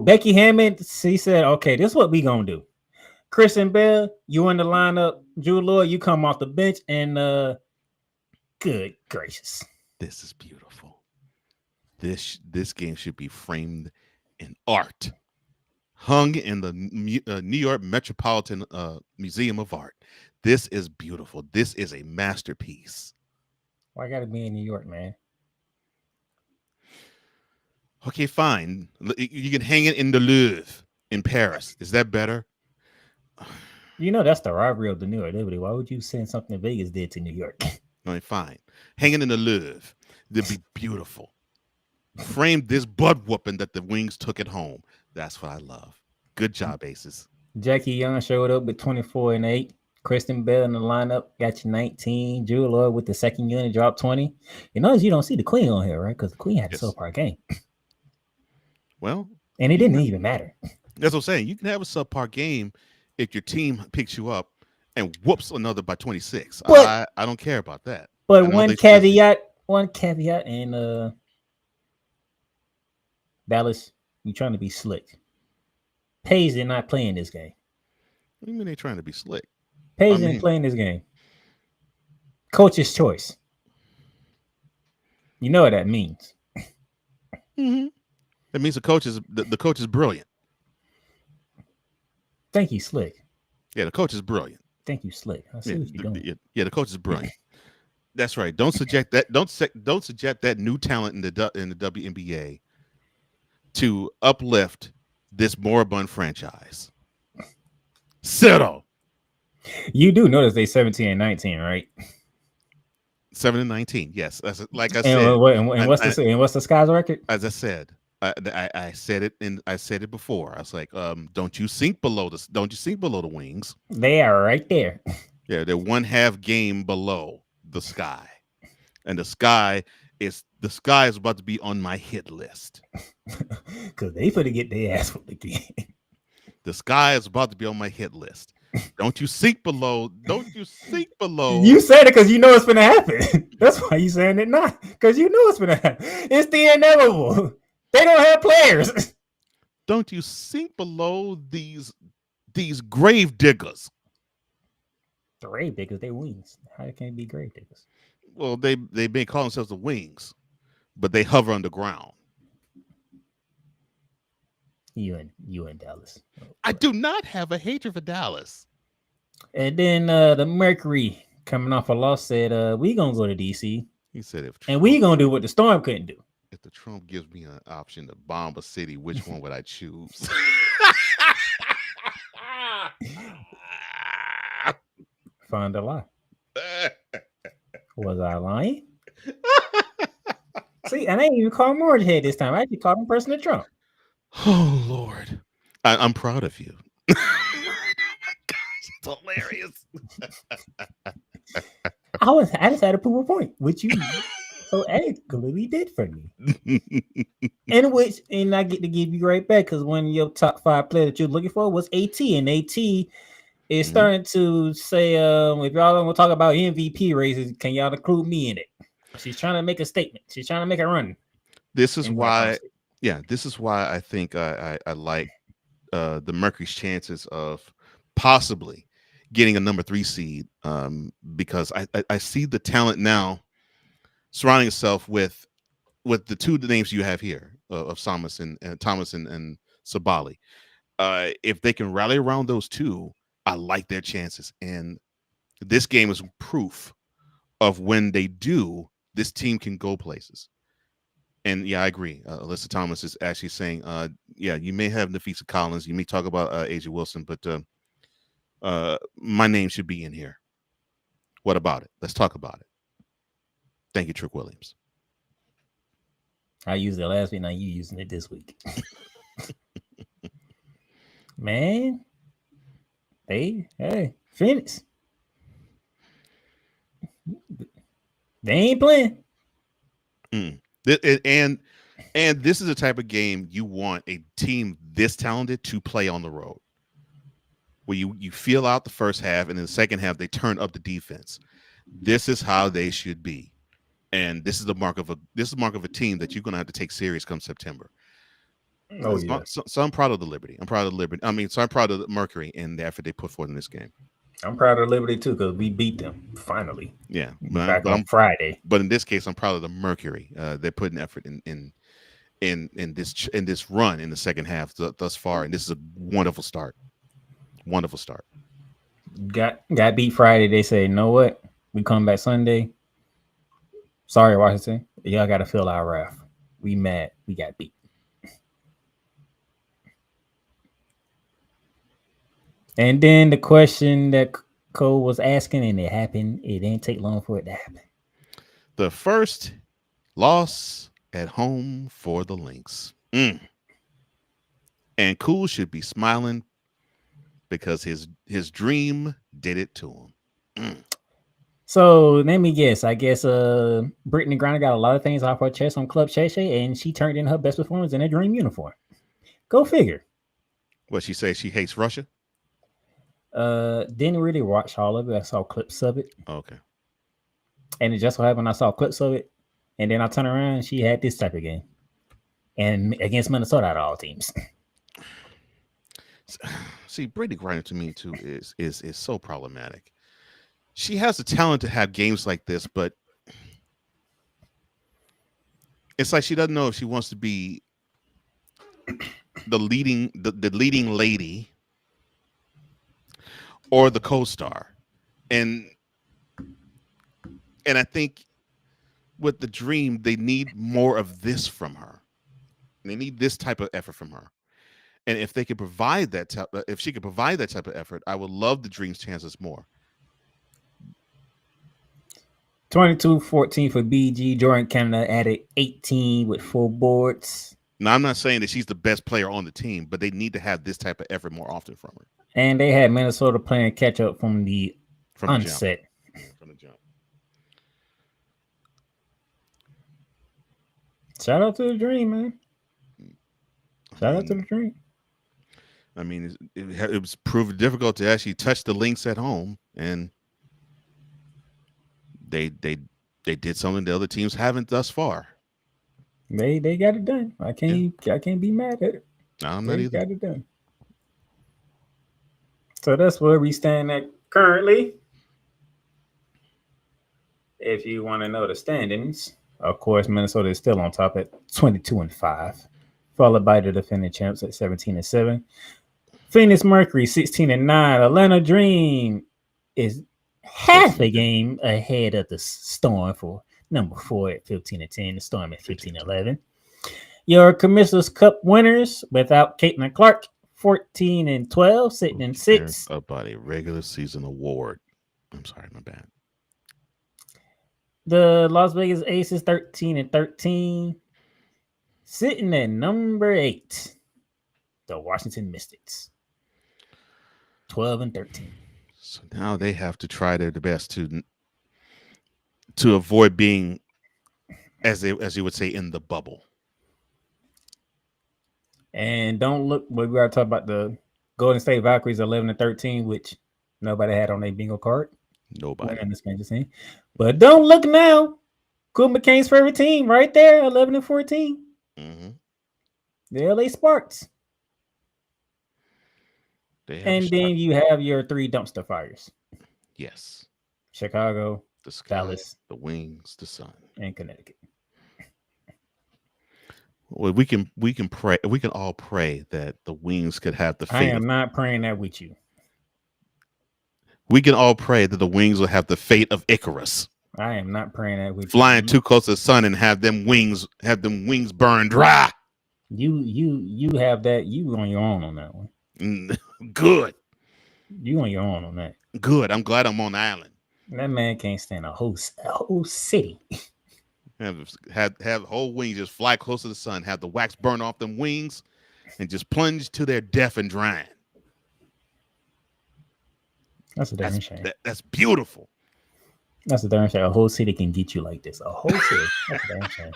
Becky Hammond, she said, okay, this is what we gonna do. Kristen Bell, you in the lineup. Drew Lloyd, you come off the bench, and good gracious. This is beautiful. This game should be framed in art, hung in the New York Metropolitan Museum of Art. This is beautiful. This is a masterpiece. Why gotta be in New York, man? Okay, fine. You can hang it in the Louvre in Paris. Is that better? That's the rivalry of the New York Liberty. Why would you send something Vegas did to New York? Okay, fine. Hang it in the Louvre. It'd be beautiful. Frame this butt whooping that the Wings took at home. That's what I love. Good job, Aces. Jackie Young showed up with 24 and 8. Kristen Bell in the lineup got you 19. Drew Lloyd with the second unit dropped 20. You notice you don't see the Queen on here, right? Because the Queen had a subpar game. Well, and it didn't even matter. That's what I'm saying. You can have a subpar game if your team picks you up and whoops another by 26. But, I don't care about that. But one caveat, and Dallas, you trying to be slick. Paige did not play in this game. What do you mean they trying to be slick? Paige didn't play in this game. Coach's choice. You know what that means. Mm-hmm. That means the coach is brilliant. Thank you, Slick. Yeah, the coach is brilliant. Thank you, Slick. I see what you're doing. Yeah, the coach is brilliant. That's right. Don't subject that new talent in the WNBA to uplift this moribund franchise. Settle. You do notice they 17 and 19, right? 7 and 19. Yes, like I said. And what's the Sky's record? As I said, I said it, and I said it before. I was like, don't you sink below the Wings. They are right there. Yeah, they're 1/2 game below the Sky, and the Sky is about to be on my hit list because they finna get their ass whooped again. The Sky is about to be on my hit list. Don't you sink below. You said it because you know it's gonna happen. That's why you saying it now, because you know it's gonna happen. It's the inevitable. They don't have players. Don't you sink below these grave diggers. Grave diggers, they Wings. How can it be grave diggers? Well, they may call themselves the Wings, but they hover underground. You and Dallas. I do not have a hatred for Dallas. And then the Mercury coming off a loss said, we gonna go to DC. He said, and we gonna do what the Storm couldn't do. If the Trump gives me an option to bomb a city, which one would I choose? Find a lie. Was I lying? See, and I didn't even call him Orange Head this time. I actually called him President Trump. Oh Lord, I'm proud of you. Oh my gosh, it's hilarious. I just had to prove a point, which you so adequately did for me. And I get to give you right back because one of your top 5 players that you're looking for was AT, and AT is starting to say, if y'all want to talk about MVP races, can y'all include me in it? She's trying to make a statement. She's trying to make a run. This is why, this is why I think I like the Mercury's chances of possibly getting a number 3 seed, because I see the talent now surrounding itself with the two names you have here of Thomas and Sabali. If they can rally around those two, I like their chances. And this game is proof of when they do, this team can go places. And yeah, I agree. Alyssa Thomas is actually saying, you may have Nafisa Collins, you may talk about Asia Wilson, but my name should be in here. What about it? Let's talk about it. Thank you, Trick Williams. I used it last week, now you using it this week. Man, hey, Phoenix. They ain't playing. And this is the type of game you want a team this talented to play on the road, where you feel out the first half, and in the second half they turn up the defense. This is how they should be, and this is the mark of a team that you're going to have to take serious come September. Oh yeah. So I'm proud of the Liberty. I'm proud of the Mercury and the effort they put forth in this game. I'm proud of Liberty too, because we beat them finally. Yeah, back on Friday. But in this case, I'm proud of the Mercury. They're putting effort in this run in the second half thus far, and this is a wonderful start. Wonderful start. Got beat Friday. They say, you know what? We come back Sunday. Sorry, Washington. Y'all got to feel our wrath. We mad. We got beat. And then the question that Cole was asking, and it happened. It didn't take long for it to happen. The first loss at home for the Lynx. And Cool should be smiling because his dream did it to him. So let me guess. I guess Brittney Griner got a lot of things off her chest on Club Shay Shay, and she turned in her best performance in a dream uniform. Go figure. What she say? She hates Russia? Didn't really watch all of it. I saw clips of it. Okay. And it just so happened I saw clips of it, and then I turned around and she had this type of game. And against Minnesota out of all teams. See, Brittney Griner to me too is so problematic. She has the talent to have games like this, but it's like she doesn't know if she wants to be the leading lady or the co-star. And I think with the dream, they need more of this from her. They need this type of effort from her. And if they could provide that, if she could provide that type of effort, I would love the Dream's chances more. 22-14 for BG. Jordan Canada added 18 with 4 boards. Now, I'm not saying that she's the best player on the team, but they need to have this type of effort more often from her. And they had Minnesota playing catch up from the onset. From the jump. Shout out to the Dream, man. Shout out to the Dream. I mean, it was proved difficult to actually touch the Lynx at home, and they did something the other teams haven't thus far. They got it done. I can't be mad at it. No, I'm not either. Got it done. So that's where we stand at currently. If you want to know the standings, of course, Minnesota is still on top at 22-5, followed by the defending champs at 17-7. Phoenix Mercury 16-9. Atlanta Dream is half a game ahead of the Storm for number 4 at 15-10. The Storm at 15-11. Your Commissioner's Cup winners without Caitlin Clark 14-12, sitting in 6th. About a regular season award. I'm sorry, my bad. The Las Vegas Aces 13-13, sitting at number 8. The Washington Mystics 12-13. So now they have to try their best to avoid being, as you would say, in the bubble. And don't look. We got to talk about the Golden State Valkyries 11-13, which nobody had on their bingo card. Nobody. In this game, but don't look now. Cool McCain's favorite team, right there, 11-14. Mm-hmm. The LA Sparks. They have And then you have your 3 dumpster fires: yes, Chicago, the sky, Dallas, the wings, the sun, and Connecticut. Well, we can pray. We can all pray that the wings could have the I fate. am not praying that with you. We can all pray that the wings will have the fate of Icarus, I am not praying that with flying you. too close to the sun and have them wings burn dry. You have that. You on your own on that one. Good. You on your own on that. Good. I'm glad I'm on the island. That man can't stand a whole city. Have whole wings just fly close to the sun, have the wax burn off them wings, and just plunge to their death and drying. That's a damn shame. That's beautiful. That's a damn shame. A whole city can get you like this. A whole city. That's a damn shame.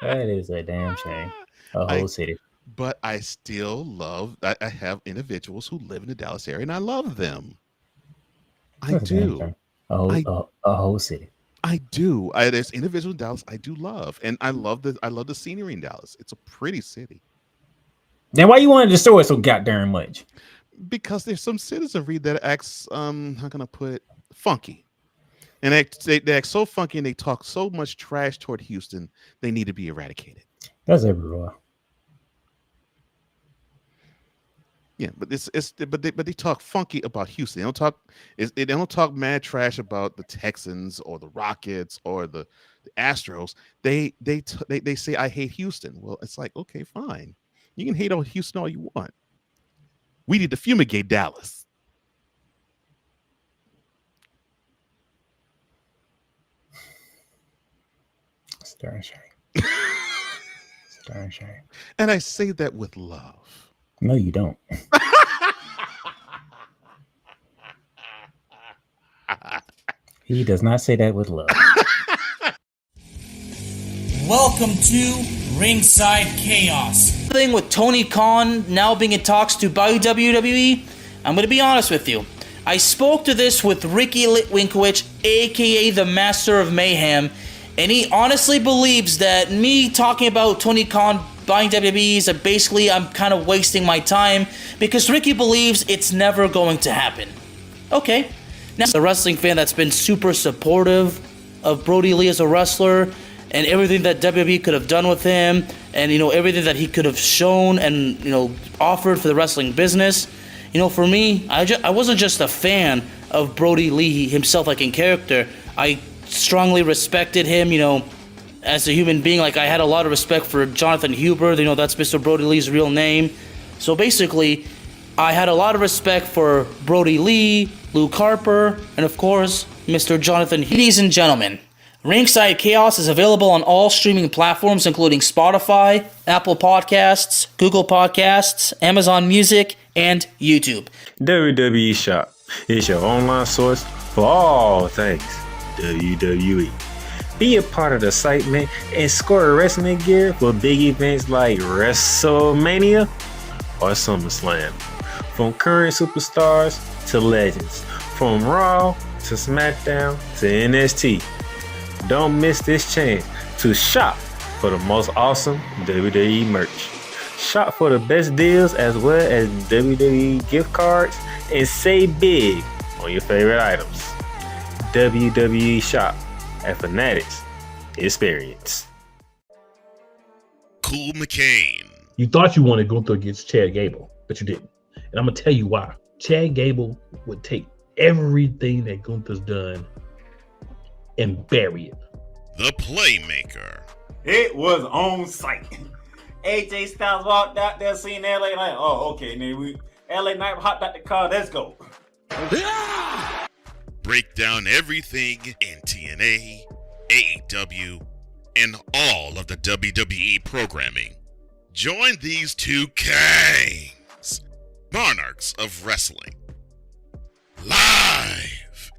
That is a damn shame. A whole city. But I still love. I have individuals who live in the Dallas area, and I love them. I do. A whole city. I do. There's individuals in Dallas I do love, and I love the scenery in Dallas. It's a pretty city. Then why you want to destroy it so goddamn much? Because there's some citizenry that acts how can I put it, funky, and they act so funky and they talk so much trash toward Houston. They need to be eradicated. That's everywhere. Yeah, but they talk funky about Houston. They don't talk mad trash about the Texans or the Rockets or the Astros. They say I hate Houston. Well, it's like, okay, fine. You can hate on Houston all you want. We need to fumigate Dallas. It's a darn shame. It's a darn shame. And I say that with love. No, you don't. He does not say that with love. Welcome to Ringside Chaos. The thing with Tony Khan now being in talks to buy WWE, I'm going to be honest with you. I spoke to this with Ricky Litwinkowicz, aka the Master of Mayhem, and he honestly believes that me talking about Tony Khan buying WWE is basically I'm kind of wasting my time because Ricky believes it's never going to happen. Okay. Now, a wrestling fan that's been super supportive of Brody Lee as a wrestler and everything that WWE could have done with him and, everything that he could have shown and, offered for the wrestling business. For me, I wasn't just a fan of Brody Lee himself, like in character. I strongly respected him, as a human being. Like, I had a lot of respect for Jonathan Huber. That's Mr. Brody Lee's real name. So basically, I had a lot of respect for Brody Lee, Luke Harper, and of course, Mr. Jonathan Huber. Ladies and gentlemen, Ringside Chaos is available on all streaming platforms, including Spotify, Apple Podcasts, Google Podcasts, Amazon Music, and YouTube. WWE Shop is your online source for all things WWE. Be a part of the excitement and score wrestling gear for big events like WrestleMania or SummerSlam. From current superstars to legends, from Raw to SmackDown to NXT. Don't miss this chance to shop for the most awesome WWE merch. Shop for the best deals as well as WWE gift cards and save big on your favorite items. WWE Shop at Fanatics Experience. Cool McCain. You thought you wanted Gunther against Chad Gable, but you didn't. And I'm going to tell you why. Chad Gable would take everything that Gunther's done and bury it. The Playmaker. It was on site. AJ Styles walked out there, seen LA Knight. Oh, okay. And then LA Knight hopped out the car. Let's go. Break down everything in TNA, AEW, and all of the WWE programming. Join these two kings, monarchs of wrestling, live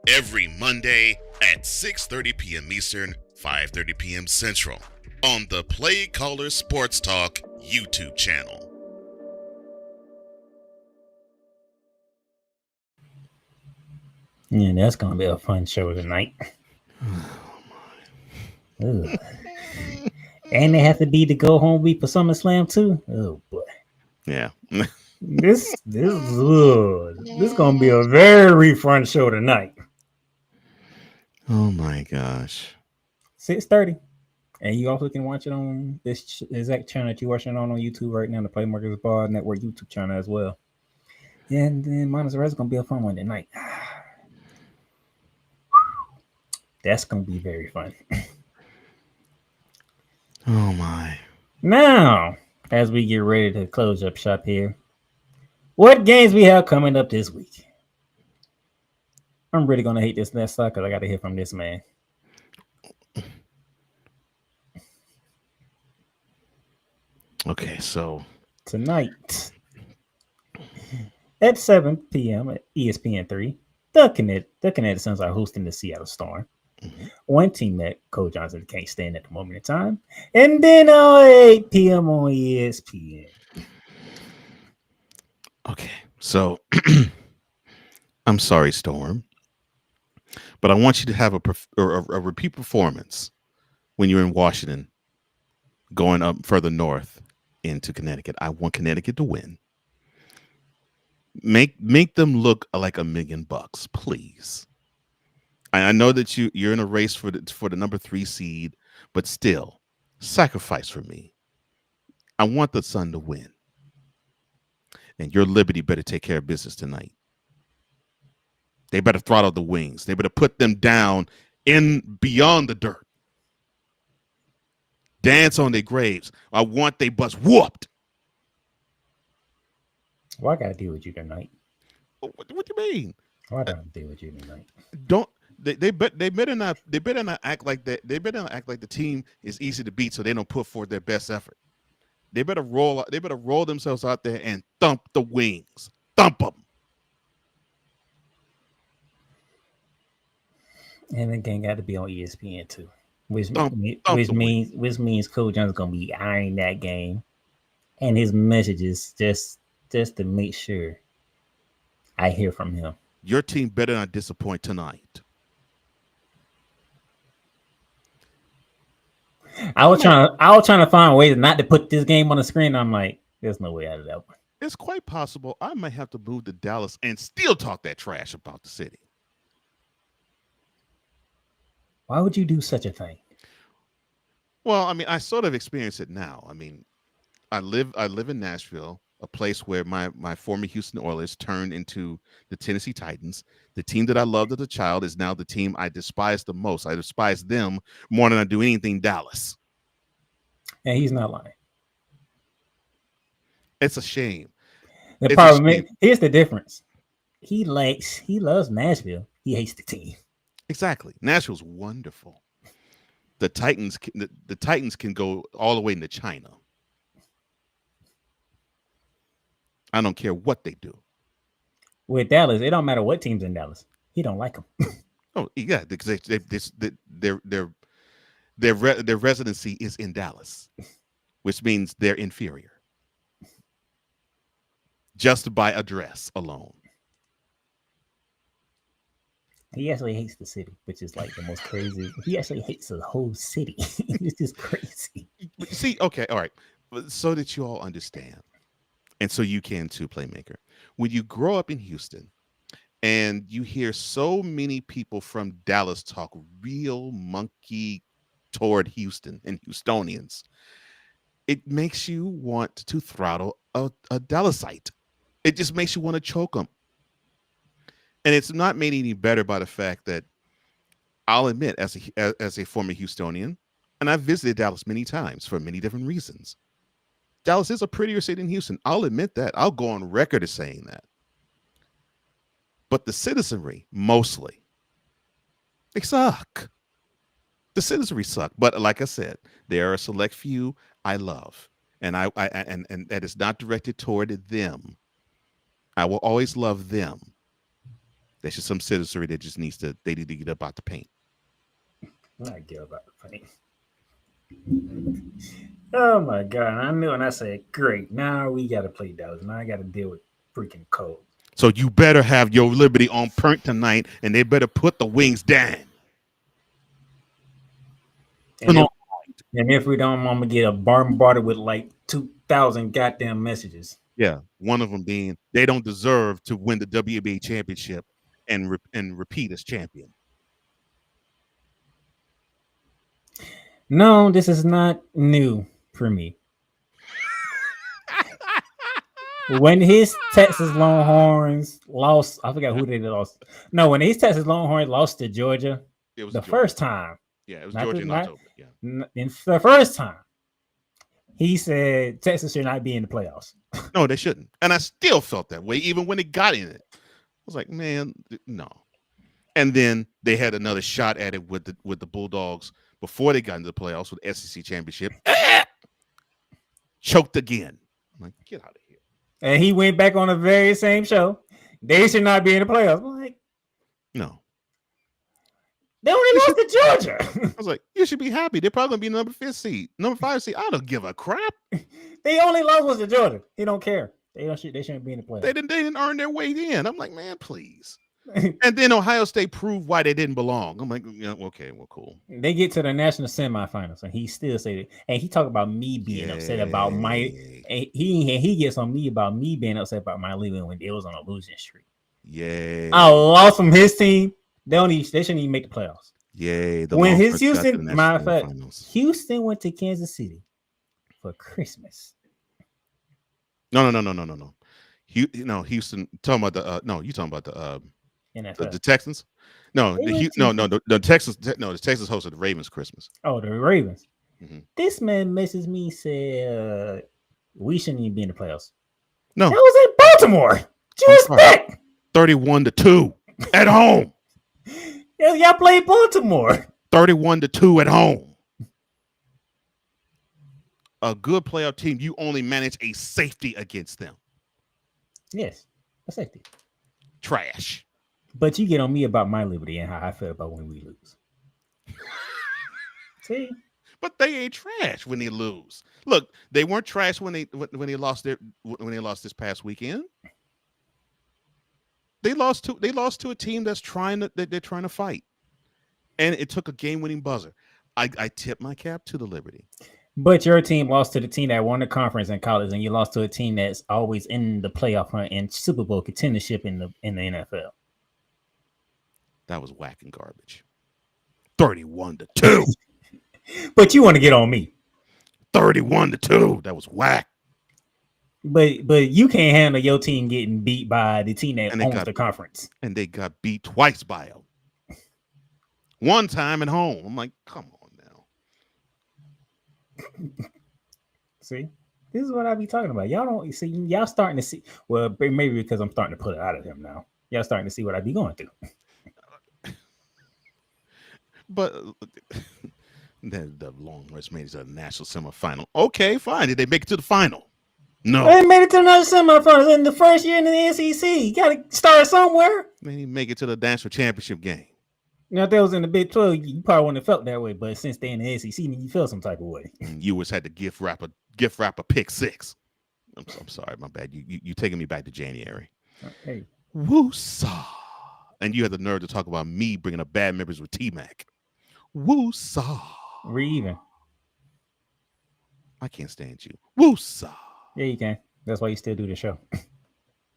every Monday at 6:30 p.m. Eastern, 5:30 p.m. Central on the Play Caller Sports Talk YouTube channel. Yeah, that's gonna be a fun show tonight. Ugh. And they have to be the go home week for SummerSlam too. Oh boy. Yeah. This gonna be a very fun show tonight. Oh my gosh. 6:30. And you also can watch it on this exact channel that you're watching on YouTube right now, the Playmakers Ball Network YouTube channel as well. And then Minus the Rest is gonna be a fun one tonight. That's gonna be very fun. Oh my. Now, as we get ready to close up shop here, what games we have coming up this week? I'm really gonna hate this next slide because I gotta hear from this man. Okay, so tonight at 7 p.m. at ESPN3, the Connecticut Suns are hosting the Seattle Storm. One team that Coach Johnson can't stand at the moment in time. And then at 8 p.m. on ESPN. Okay, so I'm sorry, Storm, but I want you to have a repeat performance when you're in Washington, going up further north into Connecticut. I want Connecticut to win. Make them look like $1 million, please. I know that you're in a race for the number 3 seed, but still, sacrifice for me. I want the Sun to win. And your Liberty better take care of business tonight. They better throttle the Wings. They better put them down in beyond the dirt. Dance on their graves. I want they butts whooped. Why I gotta deal with you tonight? What do you mean? Why do I deal with you tonight? Don't they better not act like that. They better not act like the team is easy to beat, so they don't put forth their best effort. They better roll themselves out there and thump the Wings. Thump them. And the game got to be on ESPN too, which Thump means Coach John's gonna be eyeing that game and his messages just to make sure I hear from him. Your team better not disappoint tonight. I was trying to find ways not to put this game on the screen. I'm like, there's no way out of that one. It's quite possible I might have to move to Dallas and still talk that trash about the city. Why would you do such a thing? Well, I mean, I sort of experience it now. I mean, I live in Nashville, a place where my former Houston Oilers turned into the Tennessee Titans. The team that I loved as a child is now the team I despise the most. I despise them more than I do anything Dallas. And he's not lying. It's a shame. The problem is, here's the difference. He loves Nashville. He hates the team. Exactly. Nashville's wonderful. The Titans can go all the way into China. I don't care what they do. With Dallas, it don't matter what team's in Dallas. He don't like them. Oh yeah, because their residency is in Dallas, which means they're inferior just by address alone. He actually hates the city, which is like the most crazy. He actually hates the whole city. It's just crazy. See, okay, all right. So that you all understand, and so you can too, Playmaker. When you grow up in Houston and you hear so many people from Dallas talk real monkey toward Houston and Houstonians, it makes you want to throttle a Dallasite. It just makes you want to choke them. And it's not made any better by the fact that I'll admit, as a former Houstonian, and I've visited Dallas many times for many different reasons. Dallas is a prettier city than Houston. I'll admit that. I'll go on record as saying that. But the citizenry, mostly, they suck. The citizenry suck. But like I said, there are a select few I love, and and that is not directed toward them. I will always love them. There's just some citizenry that just need to get up out the paint. I get about the paint. Oh my God. I knew, and I said, great. Now we got to play Dallas. Now I got to deal with freaking cold. So you better have your Liberty on point tonight, and they better put the Wings down. And if we don't, I'm gonna get a bombarded with like 2,000 goddamn messages. Yeah, one of them being they don't deserve to win the WNBA championship and repeat as champion. No, this is not new for me. When his Texas Longhorns lost, I forgot who they lost. No, when his Texas Longhorns lost to Georgia, it was the first time. Yeah, it was Georgia in October. Yeah, in the first time, he said Texas should not be in the playoffs. No, they shouldn't. And I still felt that way, even when they got in it. I was like, man, no. And then they had another shot at it with the Bulldogs before they got into the playoffs with the SEC championship. Choked again. I'm like, get out of here. And he went back on the very same show. They should not be in the playoffs. I'm like, no. They only lost to Georgia. I was like, you should be happy. They're probably going to be number 5 seed. I don't give a crap. They only lost was to Georgia. He don't care. They shouldn't be in the playoffs. They didn't earn their way in. I'm like, man, please. And then Ohio State proved why they didn't belong. I'm like, yeah, okay, well, cool. They get to the national semifinals, and he still said it. And he talked about me being upset about my. And he gets on me about me being upset about my leaving when it was on a losing streak. Yeah, I lost from his team. They shouldn't even make the playoffs. Yeah, when his Houston, matter of fact, Houston went to Kansas City for Christmas. No. Houston talking about the you talking about the Texans? No, the Texans. No, the Texans hosted the Ravens Christmas. Oh, the Ravens. Mm-hmm. This man messages me said we shouldn't even be in the playoffs. No, that was in Baltimore. Just 31-2 at home. Y'all played Baltimore. 31-2 at home. A good playoff team, you only manage a safety against them. Yes, a safety. Trash. But you get on me about my liberty and how I feel about when we lose. See? But they ain't trash when they lose. Look, they weren't trash when they lost this past weekend. They lost to a team they're trying to fight. And it took a game-winning buzzer. I tip my cap to the Liberty. But your team lost to the team that won the conference in college, and you lost to a team that's always in the playoff hunt and Super Bowl contendership in the NFL. That was whack and garbage. 31-2. But you want to get on me. 31-2. That was whack. But you can't handle your team getting beat by the team that owns the conference. And they got beat twice by them. One time at home. I'm like, come on now. See? This is what I be talking about. Y'all don't see. Y'all starting to see. Well, maybe because I'm starting to put it out of him now. Y'all starting to see what I be going through. But the Longhorns made it to the national semifinal. Okay, fine. Did they make it to the final? No. They made it to the national semifinals in the first year in the SEC. You got to start somewhere. They didn't make it to the national championship game. Now, if that was in the Big 12, you probably wouldn't have felt that way. But since they're in the SEC, you feel some type of way. You always had to gift wrap a pick six. I'm sorry, my bad. You taking me back to January. Hey, woo-saw. And you had the nerve to talk about me bringing up bad memories with T-Mac. Woo-saw. We're even. I can't stand you. Woo-saw. Yeah, you can. That's why you still do the show.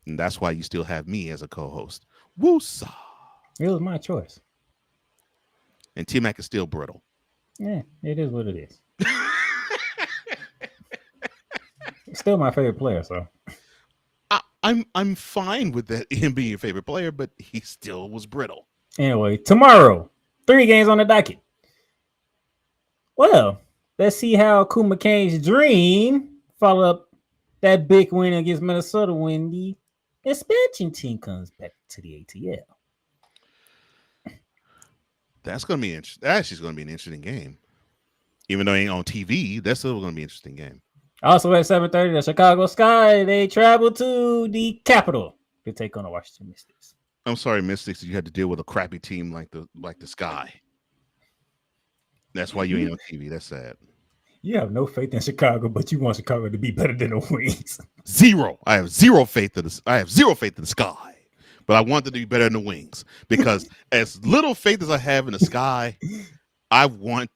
And that's why you still have me as a co-host. Woo-saw. It was my choice. And T-Mac is still brittle. Yeah, it is what it is. Still my favorite player, so. I'm fine with that him being your favorite player, but he still was brittle. Anyway, tomorrow, 3 games on the docket. Well, let's see how Cool McCain's dream follow up that big win against Minnesota when the expansion team comes back to the ATL. That's going to be interesting. Actually, it's going to be an interesting game. Even though it ain't on TV, that's still going to be an interesting game. Also at 7:30, the Chicago Sky, they travel to the capital to take on the Washington Mystics. I'm sorry, Mystics, you had to deal with a crappy team like the Sky. That's why you ain't on TV. That's sad. You have no faith in Chicago, but you want Chicago to be better than the Wings. Zero. I have zero faith in the Sky, but I want them to be better than the Wings because as little faith as I have in the Sky, I want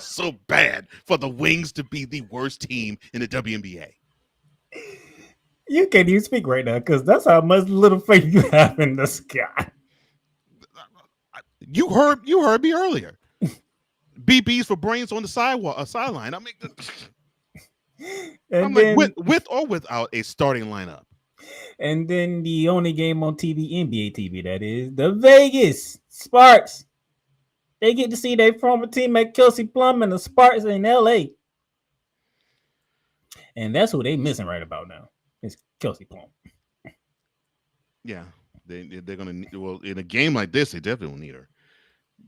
so bad for the Wings to be the worst team in the WNBA. You can't even speak right now because that's how much little faith you have in the sky. You heard me earlier. BBs for brains on the sideline. I mean, And I'm then, like with or without a starting lineup. And then the only game on TV, NBA TV, that is the Vegas Sparks. They get to see their former teammate Kelsey Plum and the Sparks in LA. And that's who they missing right about now. It's Kelsey Plum. Yeah, they're gonna need, well, in a game like this, they definitely will need her.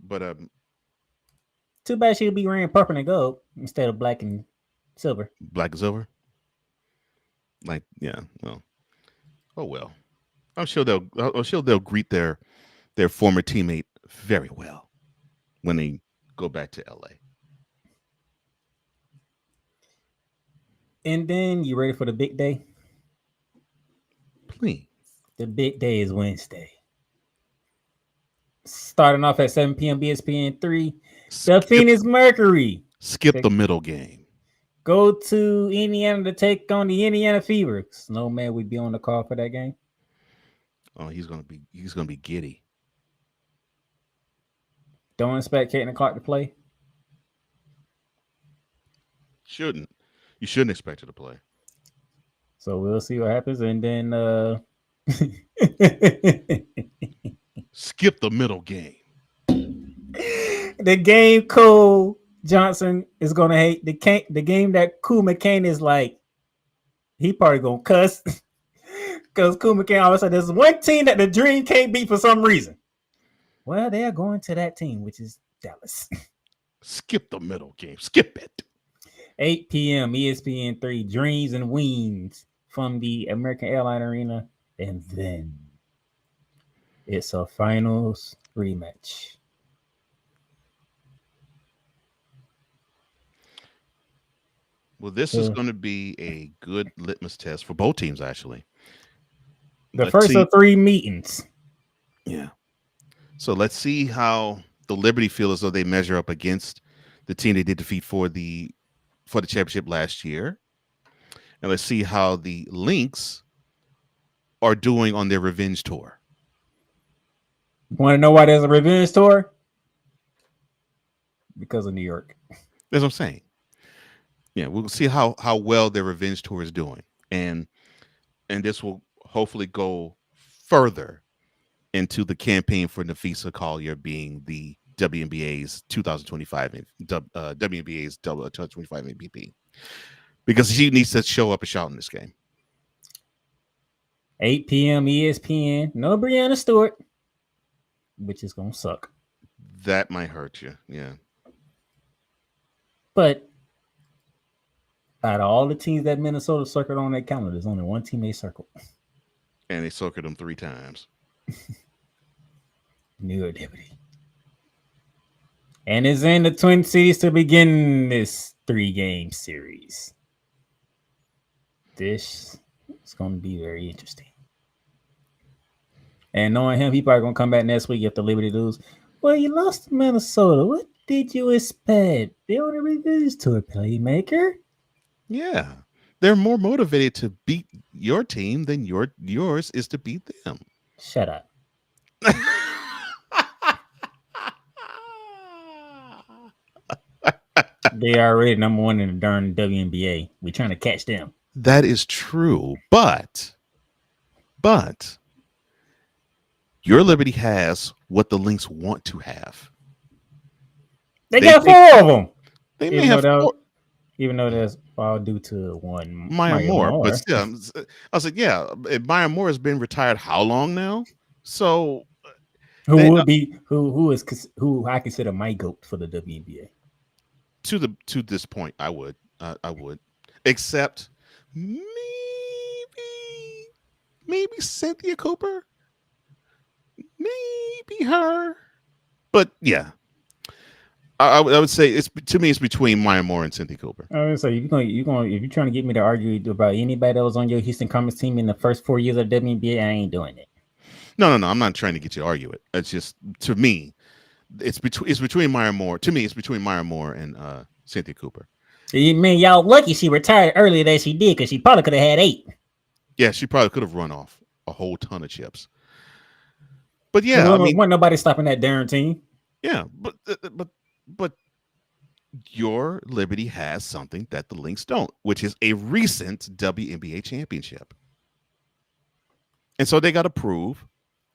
But Too bad she'll be wearing purple and gold instead of black and silver. black and silver. Like, yeah, well, oh well. I'm sure they'll greet their former teammate very well when they go back to LA. And then you ready for the big day? Please. The big day is Wednesday. Starting off at 7 p.m. ESPN 3. The Phoenix Mercury. Skip the middle game. Go to Indiana to take on the Indiana Fever. Snowman would be on the call for that game. Oh, he's gonna be giddy. Don't expect Caitlin Clark to play. You shouldn't expect her to play. So we'll see what happens. And then skip the middle game. The game Cole Johnson is gonna hate. The game that Cool McCain is like, he probably gonna cuss. Because Cool McCain always said there's one team that the Dream can't beat for some reason. Well, they are going to that team, which is Dallas. Skip the middle game. Skip it. 8 p.m. ESPN 3, Dreams and Wings from the American Airline Arena. And then it's a finals rematch. Well, this is going to be a good litmus test for both teams, actually. The first of 3 meetings. Yeah. So let's see how the Liberty feel as though they measure up against the team they did defeat for the championship last year. And let's see how the Lynx are doing on their revenge tour. Want to know why there's a revenge tour? Because of New York. That's what I'm saying. Yeah, we'll see how well their revenge tour is doing. And this will hopefully go further into the campaign for Nafisa Collier being the WNBA's 2025 WNBA's 2025 MVP, because she needs to show up and shout in this game. 8 p.m. ESPN. No Breanna Stewart, which is gonna suck. That might hurt you, yeah. But out of all the teams that Minnesota circled on their calendar, there's only one team they circled. And they circled them 3 times. New York Liberty. And it's in the Twin Cities to begin this 3-game series. This is going to be very interesting. And knowing him, he probably going to come back next week if the Liberty lose. Well, you lost to Minnesota. What did you expect? They're on a revenge tour, playmaker. Yeah. They're more motivated to beat your team than yours is to beat them. Shut up. They are already number 1 in the darn WNBA. We're trying to catch them. That is true, but your Liberty has what the Lynx want to have. They got 4 of them. They may have 4. Even though that's all due to one Maya Moore. But still, I was like, yeah, Maya Moore has been retired how long now? So who I consider my GOAT for the WNBA? To this point, I would, except maybe Cynthia Cooper, maybe her, but yeah, I would say it's between Maya Moore and Cynthia Cooper. So you're going if you're trying to get me to argue about anybody that was on your Houston Comets team in the first 4 years of WNBA, I ain't doing it. No, I'm not trying to get you to argue it. It's just, to me, it's between Maya Moore. To me, it's between Maya Moore and Cynthia Cooper. Man, y'all lucky she retired earlier than she did, because she probably could have had 8. Yeah, she probably could have run off a whole ton of chips. But yeah, I mean, wasn't nobody stopping that darn team. Yeah, but your Liberty has something that the Lynx don't, which is a recent WNBA championship. And so they got to prove,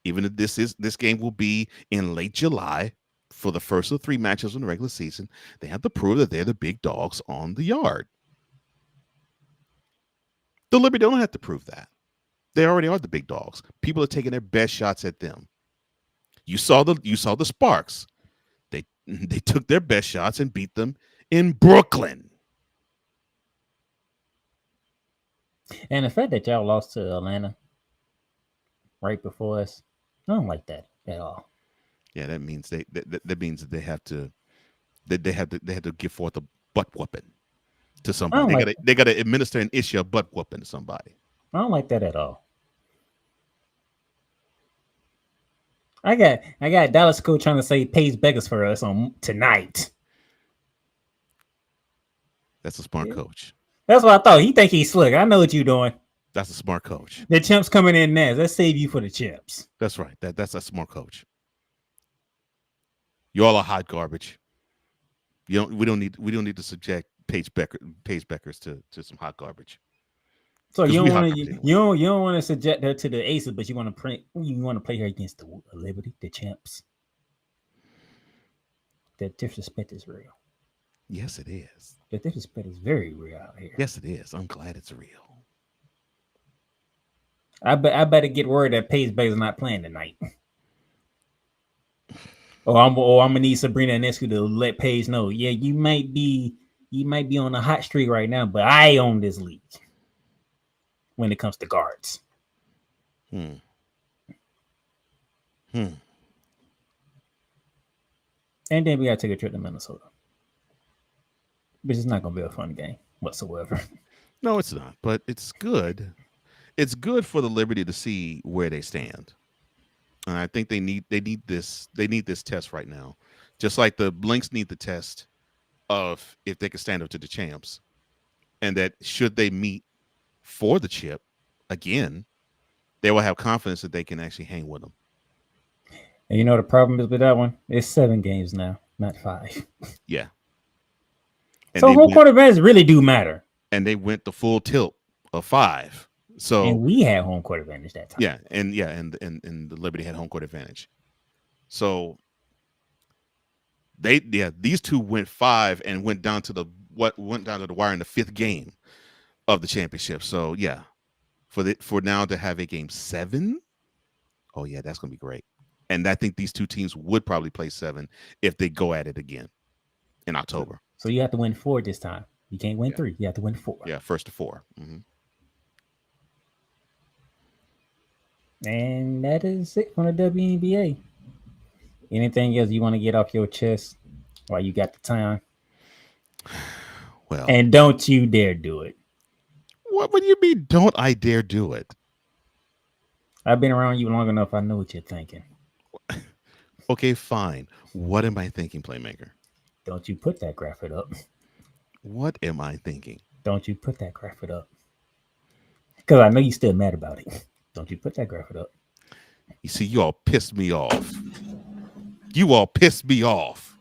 even if this game will be in late July for the first of the 3 matches in the regular season, they have to prove that they're the big dogs on the yard. The Liberty don't have to prove that. They already are the big dogs. People are taking their best shots at them. You saw the Sparks. They took their best shots and beat them in Brooklyn. And the fact that y'all lost to Atlanta right before us, I don't like that at all. Yeah, that means that means that they have to give forth a butt whooping to somebody. They got to administer an issue of butt whooping to somebody. I don't like that at all. I got Dallas coach trying to say Paige Beggars for us on tonight. That's a smart coach. That's what I thought. He think he's slick. I know what you're doing. That's a smart coach. The champs coming in next. Let's save you for the champs. That's right. That's a smart coach. You all are hot garbage. We don't need to subject Paige Beckers to some hot garbage. So you don't want to subject her to the Aces, but you want to play her against the Liberty, the champs. The disrespect is real. Yes, it is. The disrespect is very real out here. Yes, it is. I'm glad it's real. I better get word that Paige Beggars is not playing tonight. I'm gonna need Sabrina Ionescu to let Paige know. Yeah, you might be on a hot streak right now, but I own this league when it comes to guards. And then we gotta take a trip to Minnesota, which is not gonna be a fun game whatsoever. No, it's not, but it's good. It's good for the Liberty to see where they stand. And I think they need this test right now. Just like the Lynx need the test of if they can stand up to the champs. And that should they meet for the chip again, they will have confidence that they can actually hang with them. And you know the problem is with that one? It's 7 games now, not 5. Yeah. And so home court advantage really do matter. And they went the full tilt of 5. So and we had home court advantage that time. And the Liberty had home court advantage. So these two went 5 and went down to the wire in the 5th game of the championship. So yeah, for now to have a game 7, oh yeah, that's gonna be great. And I think these two teams would probably play 7 if they go at it again in October. So you have to win 4 this time. You can't win 3. You have to win 4. Yeah, first to 4. Mm-hmm. And that is it from the WNBA. Anything else you want to get off your chest while you got the time? Well, and don't you dare do it. What do you mean, don't I dare do it? I've been around you long enough. I know what you're thinking. Okay, fine. What am I thinking, Playmaker? Don't you put that graphic up. What am I thinking? Don't you put that graphic up. Because I know you're still mad about it. Don't you put that graphic up. You see, you all pissed me off. You all pissed me off.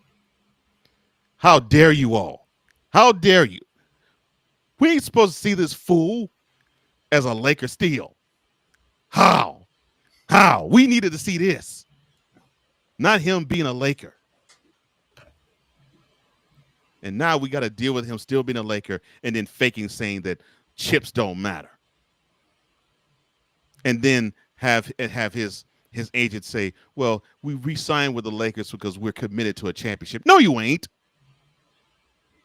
How dare you all? How dare you? We ain't supposed to see this fool as a Laker steal. How? We needed to see this. Not him being a Laker. And now we got to deal with him still being a Laker and then faking saying that chips don't matter. And then have his agent say, well, we re-signed with the Lakers because we're committed to a championship. No, you ain't.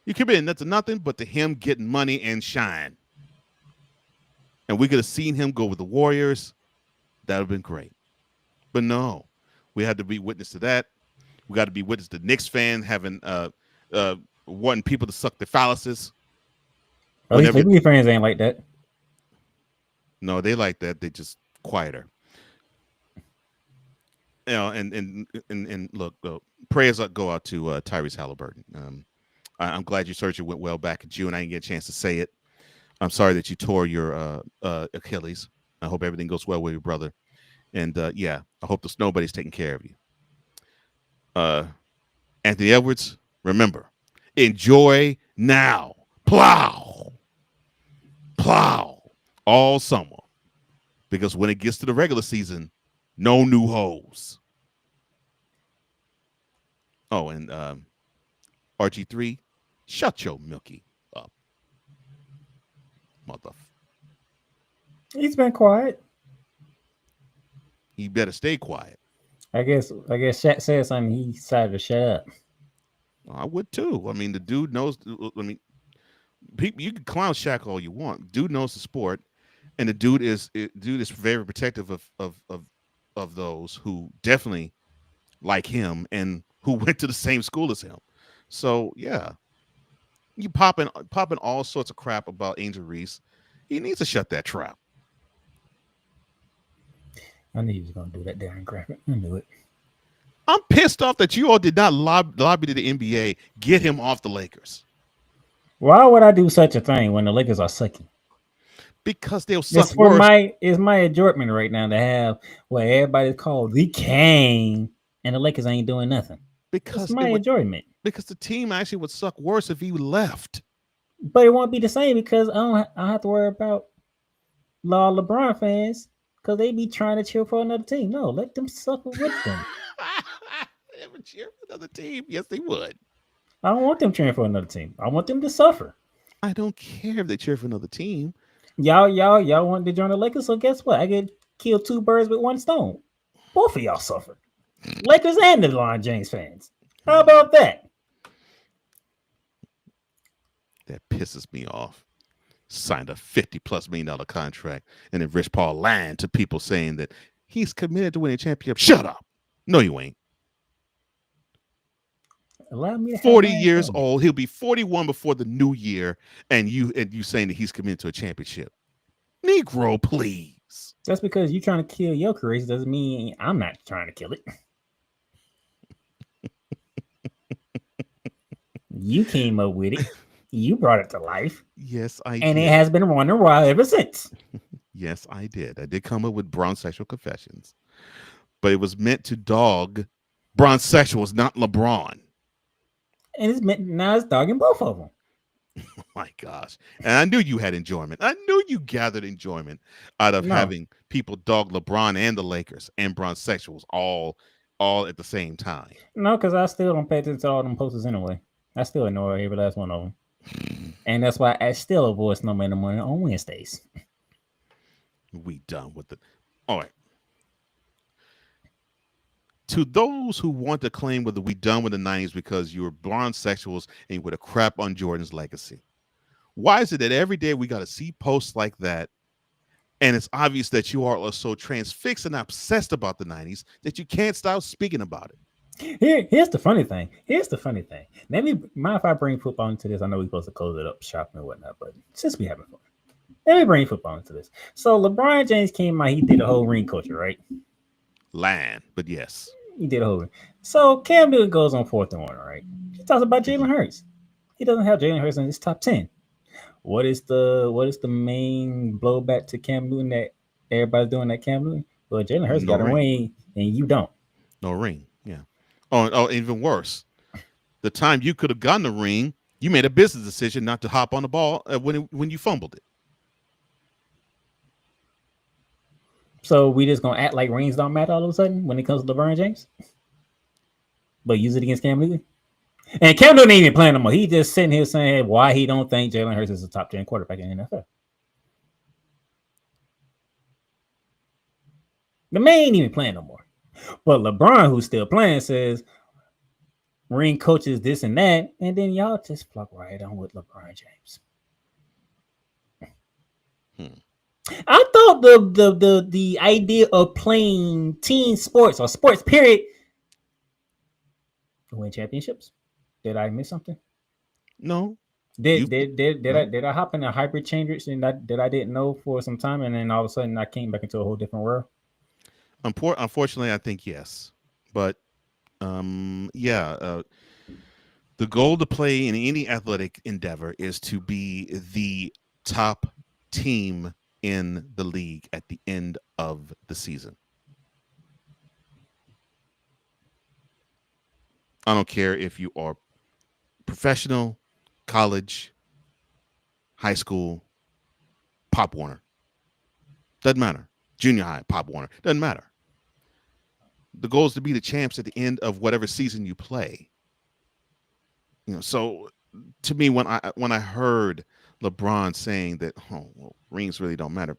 You're committed to nothing but to him getting money and shine. And we could have seen him go with the Warriors. That would have been great. But no, we had to be witness to that. We got to be witness to Knicks fan having wanting people to suck their phalluses. Liberty fans ain't like that. No, they like that. They just quieter. You know, and look, prayers go out to Tyrese Halliburton. I'm glad your surgery went well back in June. I didn't get a chance to say it. I'm sorry that you tore your Achilles. I hope everything goes well with your brother. And yeah, I hope nobody's taking care of you. Anthony Edwards, remember, enjoy now. Plow all summer. Because when it gets to the regular season, no new hoes. Oh, and RG3, shut your milky up. He's been quiet. He better stay quiet. I guess Shaq said something. He decided to shut up. I would too. I mean, the dude knows. I mean, you can clown Shaq all you want. Dude knows the sport, and the dude is very protective of those who definitely like him and who went to the same school as him. So yeah, you popping all sorts of crap about Angel Reese. He needs to shut that trap. I knew he was gonna do that, Darren Graphic. I knew it. I'm pissed off that you all did not lobby to the NBA, get him off the Lakers. Why would I do such a thing when the Lakers are sucking? Because they'll suck it's for worse. It's my enjoyment right now to have what everybody's called the King, and the Lakers ain't doing nothing. Because it's my enjoyment. Because the team actually would suck worse if he left. But it won't be the same because I don't have to worry about LeBron fans because they be trying to cheer for another team. No, let them suffer with them. They would cheer for another team. Yes, they would. I don't want them cheering for another team. I want them to suffer. I don't care if they cheer for another team. Y'all want to join the Lakers, so guess what? I get killed 2 birds with 1 stone. Both of y'all suffer. Lakers and the LeBron James fans. How about that? That pisses me off. Signed a $50+ million contract, and then Rich Paul lying to people saying that he's committed to winning a championship. Shut up. No, you ain't. Allow me to 40 years old. He'll be 41 before the new year, and you saying that he's committed to a championship. Negro, please. Just because you're trying to kill your career doesn't mean I'm not trying to kill it. You came up with it. You brought it to life. Yes, I did. And did. It has been running wild ever since. Yes, I did. I did come up with Bronsexual Confessions. But it was meant to dog Bronsexuals, not LeBron. And it's meant now it's dogging both of them. Oh my gosh. And I knew you had enjoyment. I knew you gathered enjoyment out of having people dog LeBron and the Lakers and Bronsexuals all at the same time. No, because I still don't pay attention to all them posters anyway. I still ignore every last one of them. And that's why I still avoid Snowman in the morning on Wednesdays. We done with it. All right. To those who want to claim whether we done with the 90s because you were Bronsexuals and you would have crap on Jordan's legacy. Why is it that every day we got to see posts like that, and it's obvious that you are so transfixed and obsessed about the 90s that you can't stop speaking about it? Here's the funny thing. Let me mind if I bring football into this. I know we're supposed to close it up, shopping and whatnot, but since we having fun, let me bring football into this. So LeBron James came out, he did a whole ring culture, right? Land, but yes. He did a whole ring. So Cam Newton goes on 4th and 1, right? He talks about Jalen Hurts. He doesn't have Jalen Hurts in his top 10. What is the main blowback to Cam Newton that everybody's doing at Cam Newton? Well, Jalen Hurts got a ring and you don't. No ring. Yeah. Oh, even worse. The time you could have gotten the ring, you made a business decision not to hop on the ball when you fumbled it. So we just gonna act like rings don't matter all of a sudden when it comes to LeBron James, but use it against Cam Newton. And Cam Newton ain't even playing no more. He just sitting here saying why he don't think Jalen Hurts is a top 10 quarterback in the NFL. The man ain't even playing no more. But LeBron, who's still playing, says ring coaches this and that, and then y'all just flock right on with LeBron James. I thought the idea of playing team sports or sports period to win championships. Did I miss something? No. Did I hop in a hybrid change and that I didn't know for some time, and then all of a sudden I came back into a whole different world? Unfortunately, I think yes, but the goal to play in any athletic endeavor is to be the top team in the league at the end of the season. I don't care if you are professional, college, high school, Pop Warner. Doesn't matter. Junior high, Pop Warner. Doesn't matter. The goal is to be the champs at the end of whatever season you play. So to me, when I heard LeBron saying that, rings really don't matter.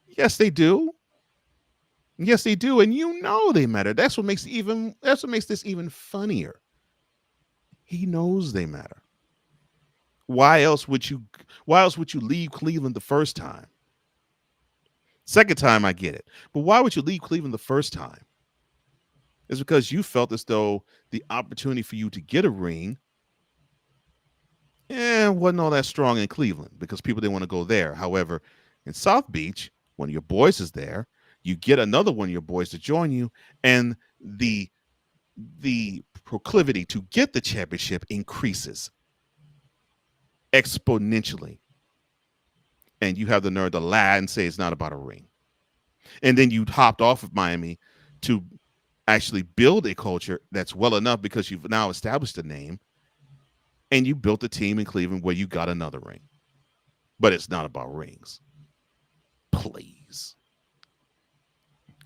Yes, they do. Yes, they do, and they matter. That's what makes this even funnier. He knows they matter. Why else would you leave Cleveland the first time? Second time, I get it. But why would you leave Cleveland the first time? It's because you felt as though the opportunity for you to get a ring wasn't all that strong in Cleveland because people didn't want to go there. However, in South Beach, one of your boys is there. You get another one of your boys to join you, and the proclivity to get the championship increases exponentially. And you have the nerve to lie and say it's not about a ring. And then you hopped off of Miami to actually build a culture that's well enough because you've now established a name, and you built a team in Cleveland where you got another ring. But it's not about rings. Please.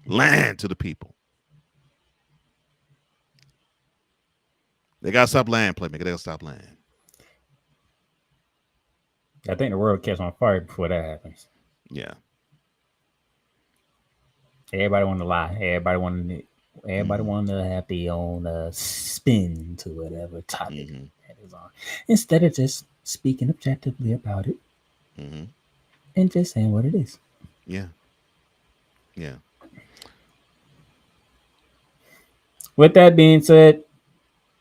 Land to the people. They got to stop lying, playmaker. They got to stop lying. I think the world catch on fire before that happens. Yeah. Everybody want to lie. Everybody want to have their own spin to whatever topic that is on. Instead of just speaking objectively about it and just saying what it is. Yeah. Yeah. With that being said,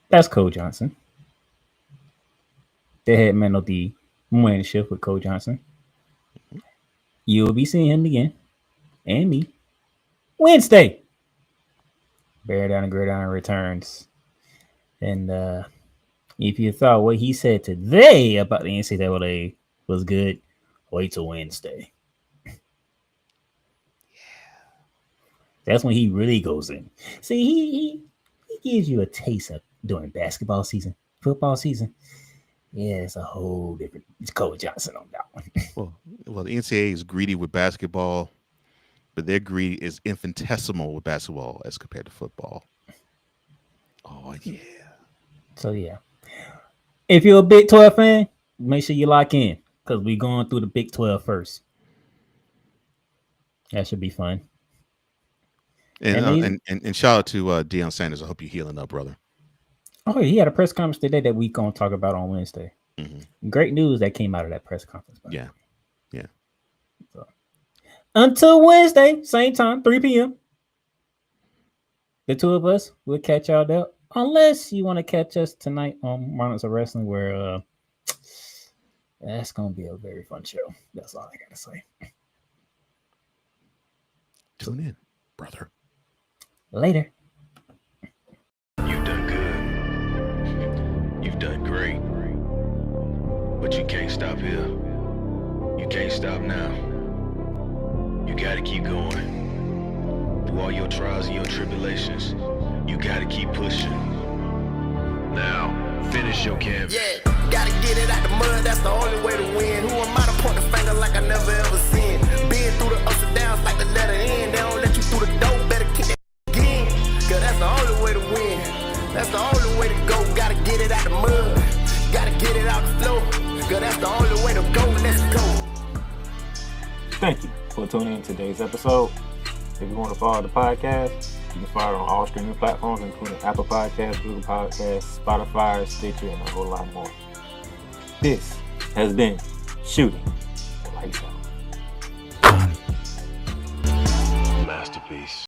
that's Cole Johnson. The head man of the morning shift with Cole Johnson. You'll be seeing him again, and me, Wednesday. Bear Down and Gridiron returns. And if you thought what he said today about the NCAA was good, wait till Wednesday. That's when he really goes in. See, he gives you a taste of during basketball season, football season. Yeah, it's a whole different. It's Cole Johnson on that one. Well, the NCAA is greedy with basketball, but their greed is infinitesimal with basketball as compared to football. Oh yeah. So yeah, if you're a Big 12 fan, make sure you lock in because we're going through the Big 12 first. That should be fun. And shout out to Deion Sanders. I hope you're healing up, brother. Oh, he had a press conference today that we're going to talk about on Wednesday. Great news that came out of that press conference. Yeah. Yeah. So, until Wednesday, same time, 3 p.m. The two of us will catch y'all there. Unless you want to catch us tonight on Monarchs of Wrestling, where that's going to be a very fun show. That's all I got to say. Tune in, brother. Later. You've done good. You've done great. But you can't stop here. You can't stop now. You gotta keep going. Through all your trials and your tribulations, you gotta keep pushing. Now, finish your canvas. Yeah, gotta get it out the mud, that's the only way to win. Who am I to point the finger like I never ever seen? Been through the ups and downs like the letter N. They don't let you through the door, better kick that again. Cause that's the only way to win. That's the only way to go. Gotta get it out the mud. Gotta get it out the flow. Cause that's the only way to go. Let's go. Thank you for tuning in to today's episode. If you want to follow the podcast, you can follow it on all streaming platforms, including Apple Podcasts, Google Podcasts, Spotify, Stitcher, and a whole lot more. This has been Shooting Lights Out. Masterpiece.